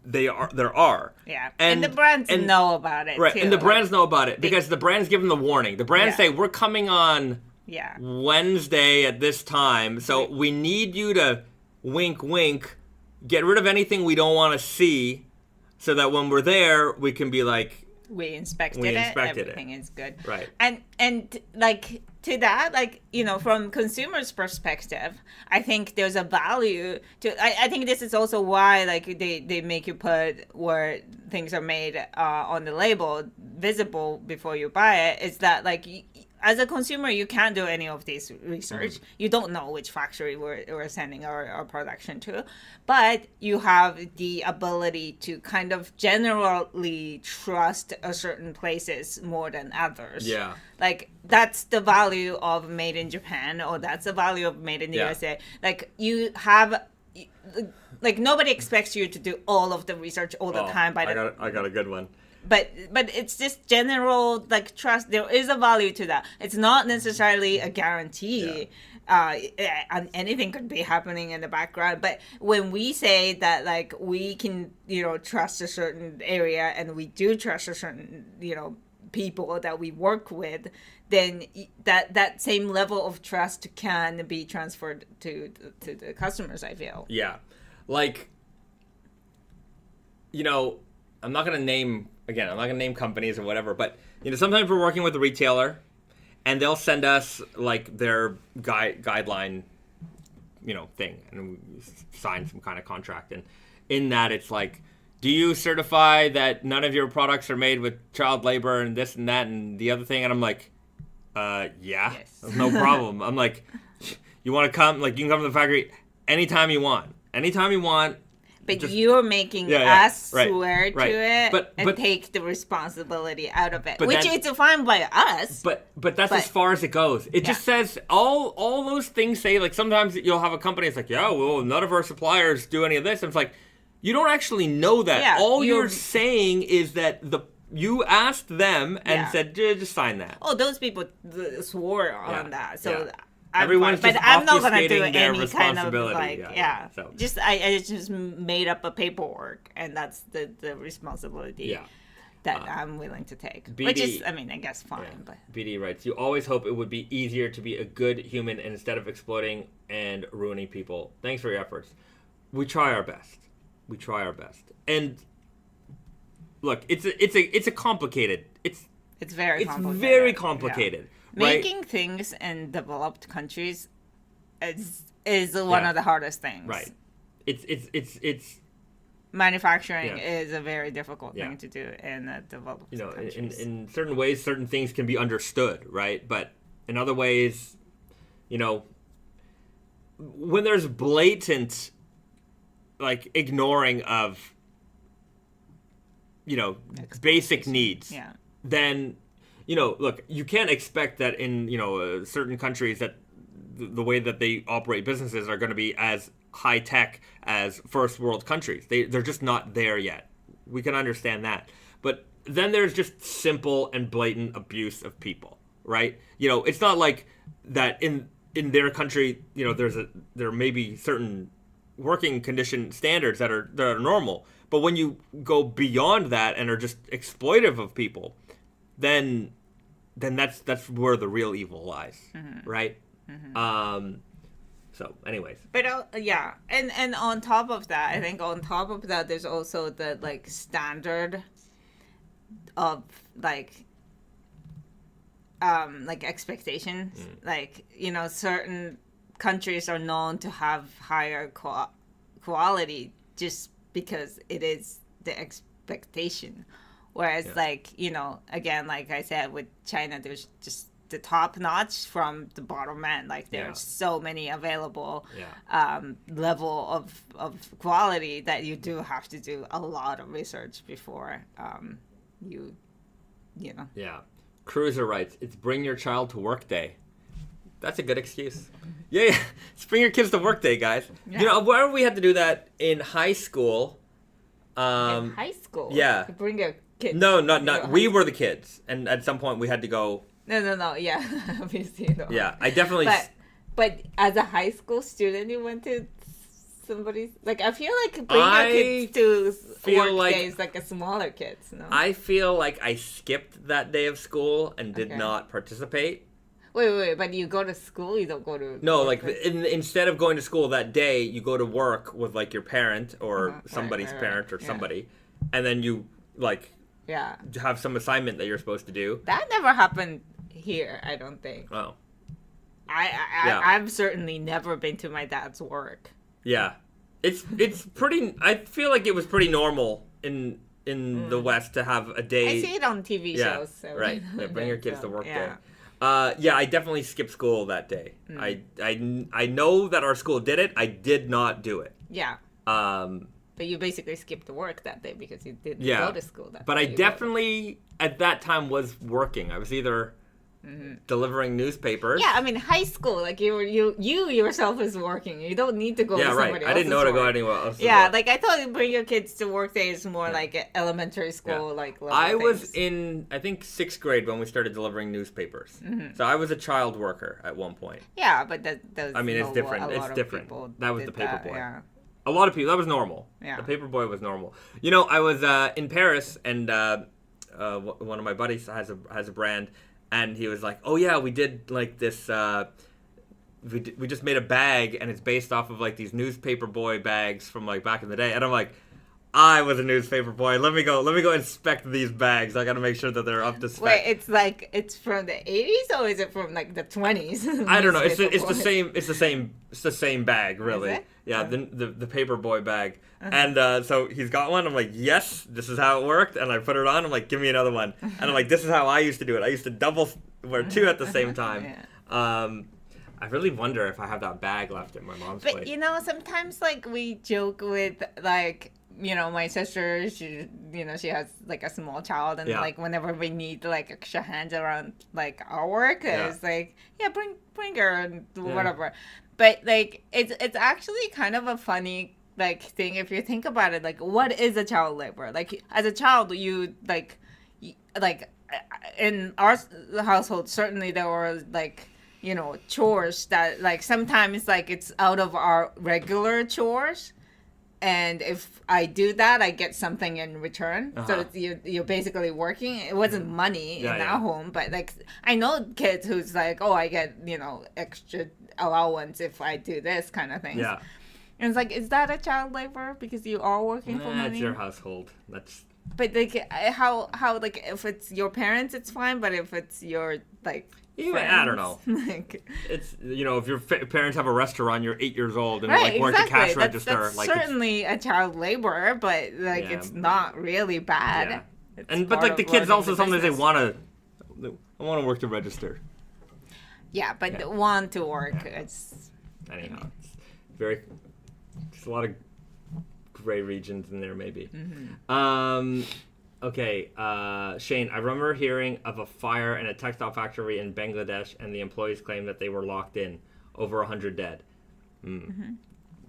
there are. Yeah, and the brands know about it, right? too. And the brands know about it because the brands give them the warning. The brands say, we're coming on Wednesday at this time, so we need you to wink, wink, get rid of anything we don't want to see, so that when we're there, we can be like, we inspected it. Everything is good. Right. And like to that, like, from consumers' perspective, I think there's a value to. I think this is also why like they make you put where things are made on the label visible before you buy it. Is that like as a consumer, you can't do any of this research. You don't know which factory we're sending our production to, but you have the ability to kind of generally trust a certain places more than others. Yeah. Like, that's the value of made in Japan, or that's the value of made in the USA. Like, you have... Like, nobody expects you to do all of the research all the time. I got a good one. But it's just general, like, trust. There is a value to that. It's not necessarily a guarantee. And anything could be happening in the background. But when we say that, like, we can, trust a certain area, and we do trust a certain, people that we work with, then that same level of trust can be transferred to the customers, I feel. Yeah. Like, I'm not going to name companies or whatever, but, sometimes we're working with a retailer, and they'll send us, like, their guideline, thing, and we sign some kind of contract. And in that, it's like, do you certify that none of your products are made with child labor and this and that and the other thing? And I'm like, yes. No problem. I'm like, you want to come? Like, you can come to the factory anytime you want. But you're making us swear to it and take the responsibility out of it, which is fine by us. But that's as far as it goes. It just says all those things say, like, sometimes you'll have a company that's like, yeah, well, none of our suppliers do any of this. And it's like, you don't actually know that. Yeah, all you're saying is that you asked them and said, just sign that. Oh, those people swore on that. So everyone's just I'm not gonna do their any kind of responsibility. So I just made up a paperwork, and that's the responsibility that I'm willing to take. BD, which is, I mean, I guess fine. Yeah. But BD writes, you always hope it would be easier to be a good human instead of exploiting and ruining people. Thanks for your efforts. We try our best. And look, it's a complicated. It's very complicated. Yeah. Making things in developed countries is one of the hardest things. Right. It's manufacturing is a very difficult thing to do in a developed countries. In certain ways, certain things can be understood, right? But in other ways, when there's blatant, like, ignoring of, basic needs, then, look, you can't expect that in, certain countries that the way that they operate businesses are going to be as high tech as first world countries. They're just not there yet. We can understand that. But then there's just simple and blatant abuse of people, right? It's not like that in their country, there may be certain working condition standards that are normal. But when you go beyond that and are just exploitive of people, then that's where the real evil lies, right? So, anyways. But and on top of that, I think there's also the, like, standard of, like expectations. Like, certain countries are known to have higher quality just because it is the expectation. Whereas, again, like I said, with China, there's just the top notch from the bottom end. Like, there's so many available level of quality that you do have to do a lot of research before you know. Yeah. Cruiser writes, it's bring your child to work day. That's a good excuse. Yeah. It's bring your kids to work day, guys. Yeah. Wherever we had to do that in high school. In high school? Yeah. You bring your kids. No, not. We were the kids. And at some point we had to go. No. Yeah. Obviously, no. Yeah. I definitely. But as a high school student, you went to somebody's. Like, I feel like bring your kids to work days like a smaller kids. No? I feel like I skipped that day of school and did not participate. Wait, but you go to school, you don't go to... No, like, instead of going to school that day, you go to work with, like, your parent or somebody's parent or somebody, and then you, like, have some assignment that you're supposed to do. That never happened here, I don't think. Oh. I've certainly never been to my dad's work. Yeah. It's pretty... I feel like it was pretty normal in the West to have a day... I see it on TV shows. So. Right. Bring your kids to work day. I definitely skipped school that day. I know that our school did it. I did not do it. Yeah. But you basically skipped the work that day because you didn't go to school that day. But I definitely, at that time, was working. I was either delivering newspapers. Yeah, I mean, high school, like, you yourself is working. You don't need to go to somebody else's I didn't know to go anywhere else. Yeah, like, I thought bring your kids to work day is more like elementary school, like, level I was in, I think, 6th grade when we started delivering newspapers. So I was a child worker at one point. Yeah, but it's different. It's different. That was the paperboy. Yeah. A lot of people, that was normal. Yeah. The paperboy was normal. I was in Paris, and one of my buddies has a brand. And he was like, oh, yeah, we did, like, this, we just made a bag, and it's based off of, like, these newspaper boy bags from, like, back in the day. And I'm like, I was a newspaper boy. Let me go inspect these bags. I got to make sure that they're up to spec. Wait, it's from the 80s, or is it from, like, the 20s? I don't know. It's the same bag, really. Is it? Yeah, the paper boy bag. And so he's got one. I'm like, yes, this is how it worked. And I put it on. I'm like, give me another one. And I'm like, this is how I used to do it. I used to double wear two at the same time. I really wonder if I have that bag left at my mom's place. But, you know, sometimes, like, we joke with, like, you know, my sister, she has, like, a small child. And, like, whenever we need, like, extra hands around, like, our work, it's like, bring her and whatever. But, like, it's actually kind of a funny, like, thing if you think about it. Like, what is a child labor? Like, as a child, you, like, in our household, certainly there were, like, you know, chores that, like, sometimes, like, it's out of our regular chores. And if I do that, I get something in return. So you're basically working. It wasn't money in our home, but, like, I know kids who's like, oh, I get, you know, extra allowance if I do this kind of thing. Yeah. And it's like, is that a child labor because you are working for money? That's your household. But, like, how like, if it's your parents, it's fine. But if it's your, like, friends, I don't know. Like, it's, you know, if your parents have a restaurant, you're 8 years old and like work the cash register. That's like, certainly a child labor, but, like, it's not really bad. Yeah. But, like, the kids also sometimes they want to work the register. Yeah, but want to work. It's anyhow. It's a lot of gray regions in there, maybe. Okay, Shane, I remember hearing of a fire in a textile factory in Bangladesh, and the employees claimed that they were locked in, over 100 dead.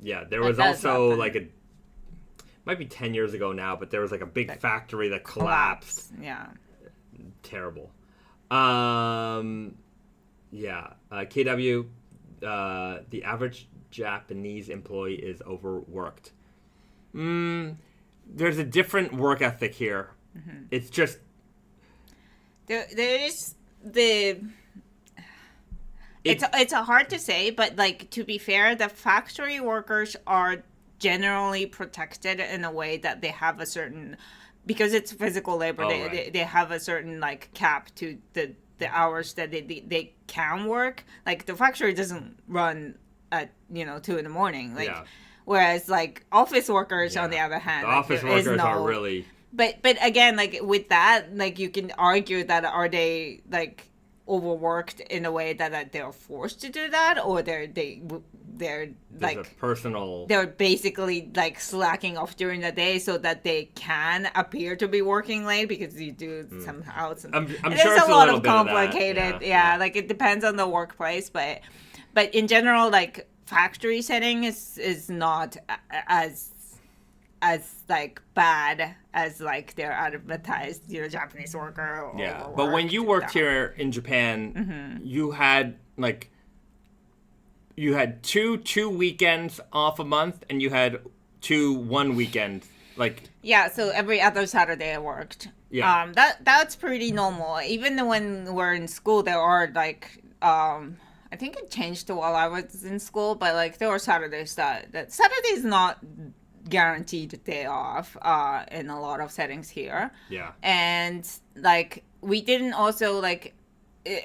Yeah, there was also like might be 10 years ago now, but there was like a big factory that collapsed. Yeah. Terrible. KW, the average Japanese employee is overworked. There's a different work ethic here. It's just there's the it's hard to say, but, like, to be fair, the factory workers are generally protected in a way that they have a certain, because it's physical labor, they have a certain, like, cap to the hours that they can work. Like, the factory doesn't run at 2 a.m. like. Yeah. Whereas, like, office workers, on the other hand, the office workers are really. But again, like, with that, like, you can argue that are they, like, overworked in a way that they're forced to do that, or they're like a personal. They're basically, like, slacking off during the day so that they can appear to be working late because you do somehow. I'm sure it's a lot of complicated. Like, it depends on the workplace, but in general, like, factory setting is not as like bad as, like, their advertised, Japanese worker. Or but when you worked here in Japan, you had two weekends off a month, and you had 1 weekend, like. Yeah, so every other Saturday I worked. Yeah. That's pretty normal. Even when we're in school, there are, like, I think it changed while I was in school, but, like, there were Saturdays that Saturday is not guaranteed day off in a lot of settings here. Yeah. And, like, we didn't also, like,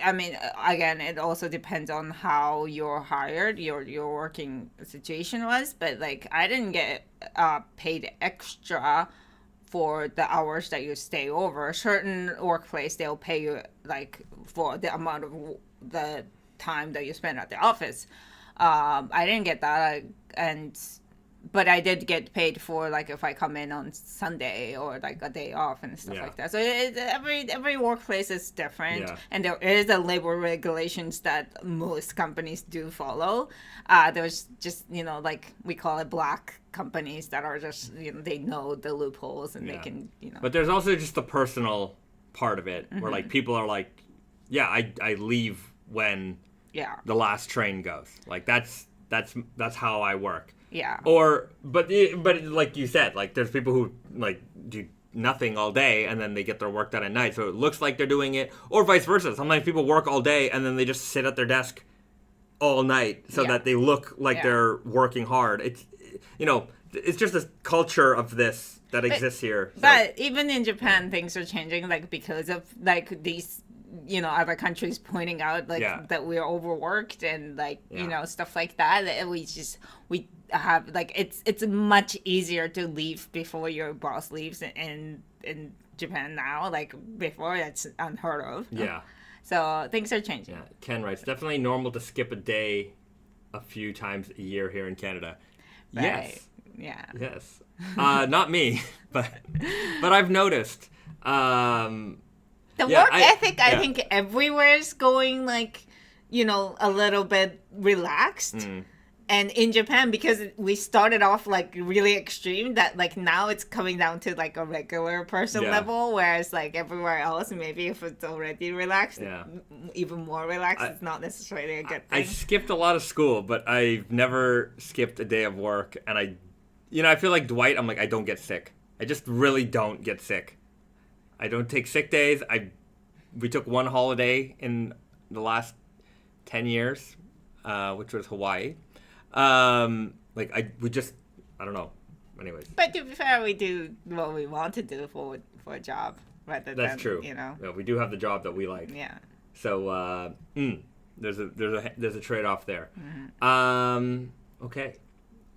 I mean, again, it also depends on how you're hired, your working situation was, but, like, I didn't get paid extra for the hours that you stay over. Certain workplace, they'll pay you, like, for the amount of the time that you spend at the office. I didn't get that, but I did get paid for, like, if I come in on Sunday or, like, a day off and stuff like that. So every workplace is different, and there is a labor regulations that most companies do follow. There's just, like, we call it black companies that are just, they know the loopholes and they can, But there's also just the personal part of it where, like, people are like, I leave when the last train goes. Like, that's how I work. Yeah. But like you said, like, there's people who, like, do nothing all day and then they get their work done at night, so it looks like they're doing it, or vice versa. Sometimes people work all day and then they just sit at their desk all night so that they look like they're working hard. It's it's just a culture of this that exists here. So. But even in Japan, things are changing, like, because of, like, these other countries pointing out, like, that we're overworked and, like, stuff like that. We have, like, it's much easier to leave before your boss leaves in Japan now. Like, before, that's unheard of. Yeah. So things are changing. Yeah, Ken writes, definitely normal to skip a day a few times a year here in Canada. Right. Yes. Yeah. Yes. Not me, but I've noticed. The work ethic, I think everywhere is going like, a little bit relaxed. And in Japan, because we started off like really extreme, that like now it's coming down to like a regular person level, whereas like everywhere else, maybe if it's already relaxed, even more relaxed, it's not necessarily a good thing. I skipped a lot of school, but I've never skipped a day of work, and I feel like Dwight. I'm like, I don't get sick. I just really don't get sick. I don't take sick days. We took one holiday in the last 10 years, which was Hawaii. I don't know. Anyways. But to be fair, we do what we want to do for a job rather than, That's true. Yeah, we do have the job that we like. Yeah. So there's a trade-off there. Okay.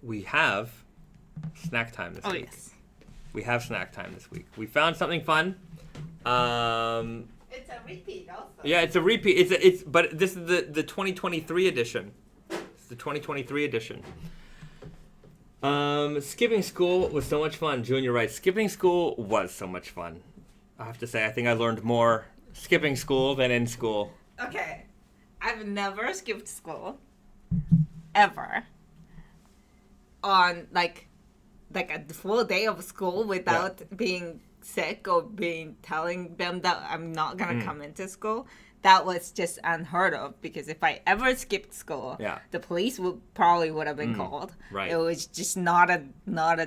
We have snack time this week. Yes. We have snack time this week. We found something fun. It's a repeat also. Yeah, it's a repeat. But this is the 2023 edition. It's the 2023 edition. Skipping school was so much fun. Junior writes, skipping school was so much fun. I have to say, I think I learned more skipping school than in school. Okay. I've never skipped school. Ever. On, like a full day of school without being sick or telling them that I'm not going to come into school. That was just unheard of, because if I ever skipped school, the police would have been called. Right. It was just not an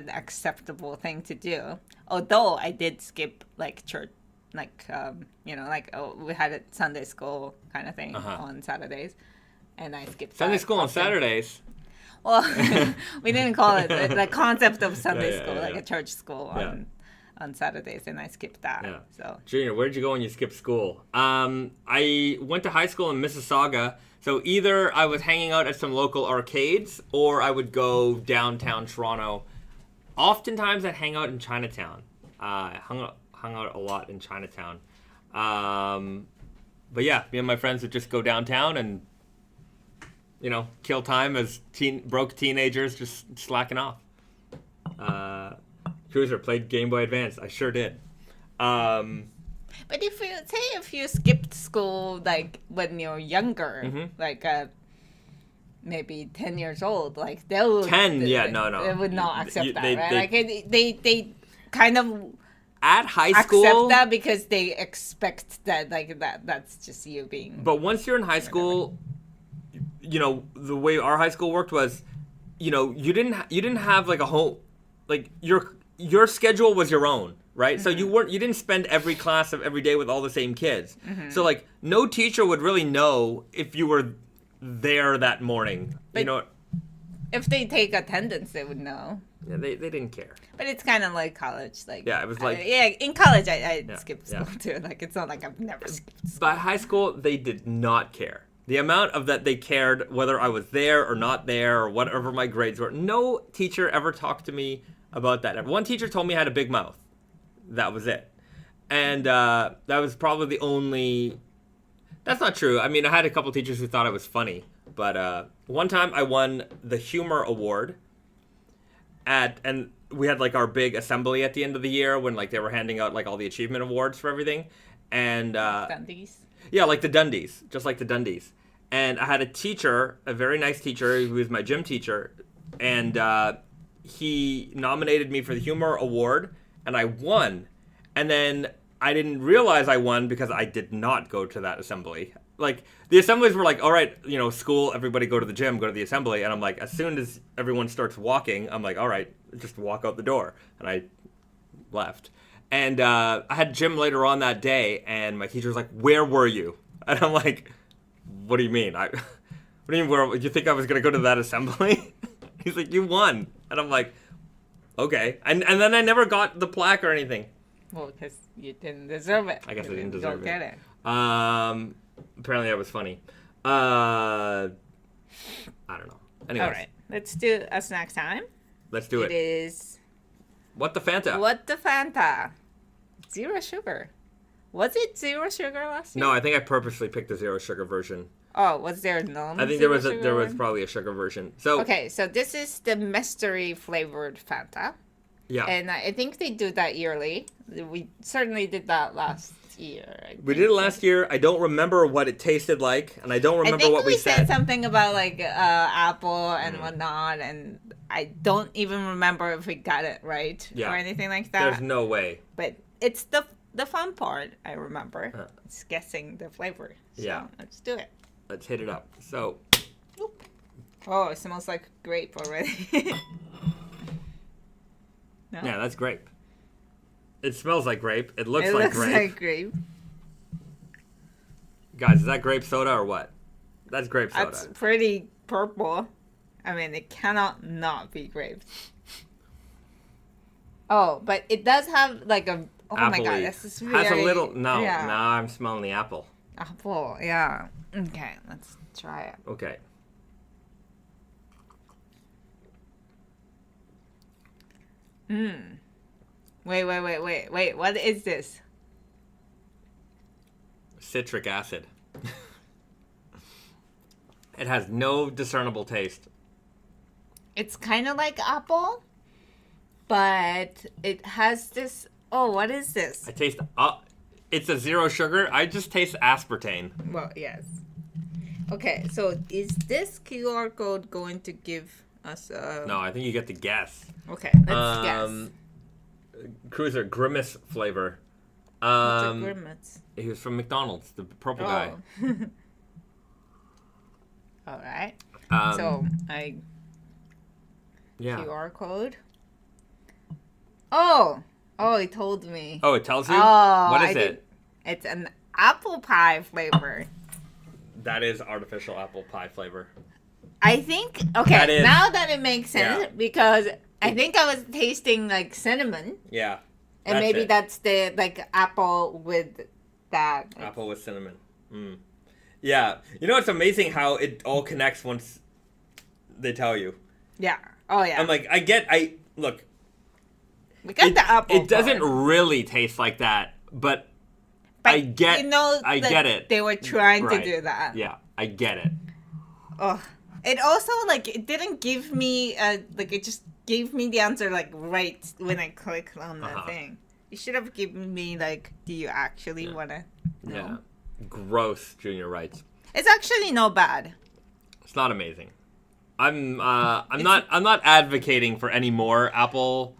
acceptable thing to do. Although I did skip like church, we had a Sunday school kind of thing on Saturdays, and I skipped Sunday school on Saturdays. Well, we didn't call it the concept of Sunday school, like a church school on Saturdays, and I skipped that. Yeah. So, Junior, where did you go when you skipped school? I went to high school in Mississauga, so either I was hanging out at some local arcades, or I would go downtown Toronto. Oftentimes, I'd hang out in Chinatown. I hung out a lot in Chinatown. But yeah, me and my friends would just go downtown and, kill time as broke teenagers just slacking off. Cruiser played Game Boy Advance. I sure did. But if you skipped school like when you're younger, like maybe 10 years old, like they would 10, no, they would not accept that, right? They kind of at high school accept that because they expect that that's just you being. But once you're in high school, the way our high school worked was, you didn't have like a home, like your schedule was your own, right? So you didn't spend every class of every day with all the same kids. So like no teacher would really know if you were there that morning. But if they take attendance, they would know. Yeah, they didn't care. But it's kind of like college, like it was like in college I skipped school too. Like it's not like I've never skipped school. By high school, they did not care. The amount of that they cared whether I was there or not there or whatever my grades were. No teacher ever talked to me about that. One teacher told me I had a big mouth. That was it. And that was probably the only... That's not true. I mean, I had a couple teachers who thought I was funny. But one time I won the humor award and we had like our big assembly at the end of the year when like they were handing out like all the achievement awards for everything. And Dundies? Yeah, like the Dundies. Just like the Dundies. And I had a teacher, a very nice teacher, who was my gym teacher, and he nominated me for the humor award, and I won. And then I didn't realize I won because I did not go to that assembly. Like, the assemblies were like, all right, school, everybody go to the gym, go to the assembly. And I'm like, as soon as everyone starts walking, I'm like, all right, just walk out the door. And I left. And I had gym later on that day, and my teacher was like, where were you? And I'm like, what do you mean? What do you mean, you think I was going to go to that assembly? He's like, you won. And I'm like, okay. And then I never got the plaque or anything. Well, because you didn't deserve it. I guess I didn't deserve it. Get it. Apparently I was funny. I don't know. Anyways. All right. Let's do a snack time. Let's do it. It is... What the Fanta? What the Fanta? 0 sugar. Was it zero sugar last year? No, I think I purposely picked the zero sugar version. Oh, was there no? I think there was probably a sugar version. So okay, so this is the mystery flavored Fanta. Yeah. And I think they do that yearly. We certainly did that last year. We did it last year. I don't remember what it tasted like, and I don't remember what we said. I think we said something about like apple and whatnot, and I don't even remember if we got it right or anything like that. There's no way. But it's the fun part, I remember. It's guessing the flavor. So let's do it. Let's hit it up. So. Oh, it smells like grape already. No? Yeah, that's grape. It smells like grape. It looks like grape. Guys, is that grape soda or what? That's grape soda. That's pretty purple. I mean, it cannot not be grape. Oh, but it does have like a... Oh Apple-y. My god, this is very... Has a little... No, now I'm smelling the apple. Apple, yeah. Okay, let's try it. Okay. Wait. What is this? Citric acid. It has no discernible taste. It's kind of like apple, but it has this... Oh, what is this? I taste... it's a zero sugar. I just taste aspartame. Well, yes. Okay, so is this QR code going to give us a... No, I think you get to guess. Okay, let's guess. Cruiser Grimace flavor. What's a Grimace? He was from McDonald's, the purple guy. All right. QR code. Oh, it told me. Oh, it tells you? Oh, what is it? It's an apple pie flavor. That is artificial apple pie flavor. I think, okay, now that it makes sense, because I think I was tasting like cinnamon. Yeah. And maybe that's the like apple with that. Apple with cinnamon. Mm. Yeah. You know, it's amazing how it all connects once they tell you. Yeah. Oh, yeah. I'm like, look. We got the apple. It doesn't really taste like that, but I get, I get it. They were trying to do that. Yeah, I get it. Oh, it also it didn't give me it just gave me the answer right when I clicked on the thing. You should have given me do you actually want to know? Yeah. Gross, Junior writes. It's actually not bad. It's not amazing. I'm not advocating for any more apple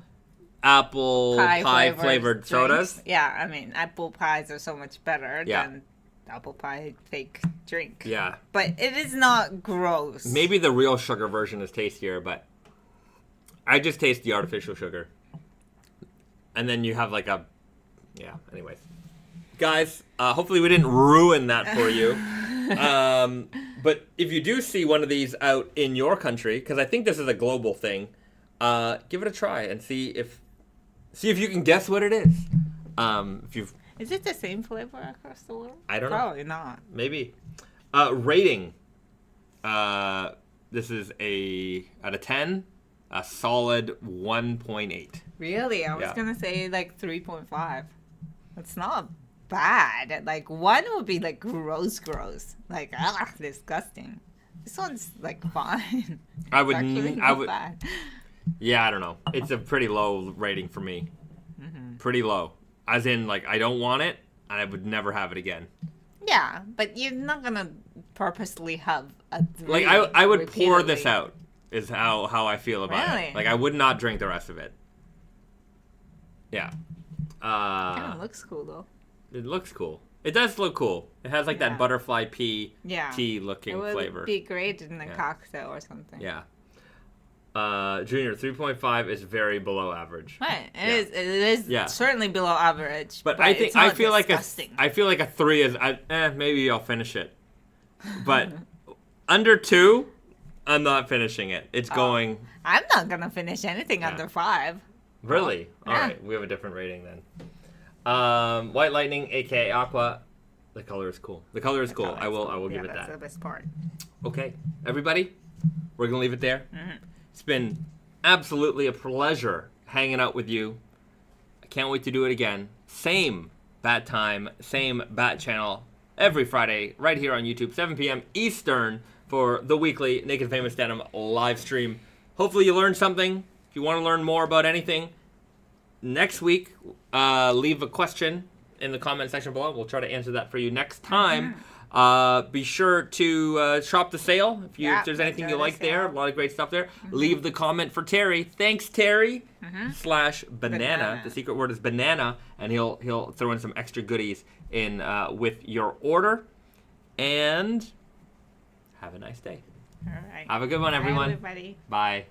pie flavored sodas. Yeah, I mean, apple pies are so much better than apple pie fake drink. Yeah. But it is not gross. Maybe the real sugar version is tastier, but I just taste the artificial sugar. And then you have anyways. Guys, hopefully we didn't ruin that for you. But if you do see one of these out in your country, because I think this is a global thing, give it a try and see if you can guess what it is. Is it the same flavor across the world? I don't know. Probably not. Maybe. Rating. This is out of 10, a solid 1.8. Really? I was gonna say 3.5. It's not bad. 1 would be gross. Disgusting. This one's fine. I would. Bad. Yeah, I don't know. It's a pretty low rating for me. Mm-hmm. Pretty low. As in, I don't want it, and I would never have it again. Yeah, but you're not gonna purposely have a drink. I would pour this out. Is how I feel about it. I would not drink the rest of it. Yeah. It kind of looks cool though. It looks cool. It does look cool. It has that butterfly pea tea looking flavor. It would be great in a cocktail or something. Yeah. Junior, 3.5 is very below average. Right. It is certainly below average. But I feel disgusting. I feel like a 3 is maybe I'll finish it. But under 2, I'm not finishing it. It's going. I'm not gonna finish anything under 5. Really? All right. We have a different rating then. White Lightning, aka Aqua. The color is cool. I will give it that. That's the best part. Okay, everybody, we're gonna leave it there. Mm-hmm. It's been absolutely a pleasure hanging out with you. I can't wait to do it again. Same bat time, same bat channel every Friday right here on YouTube, 7 p.m. Eastern for the weekly Naked Famous Denim live stream. Hopefully you learned something. If you want to learn more about anything, next week, leave a question in the comment section below. We'll try to answer that for you next time. Be sure to shop the sale if there's anything you like there. A lot of great stuff there. Leave the comment for Terry. Thanks, Terry. /banana. The secret word is banana, and he'll throw in some extra goodies in with your order. And have a nice day. All right. Have a good one, everyone. Bye, everybody. Bye.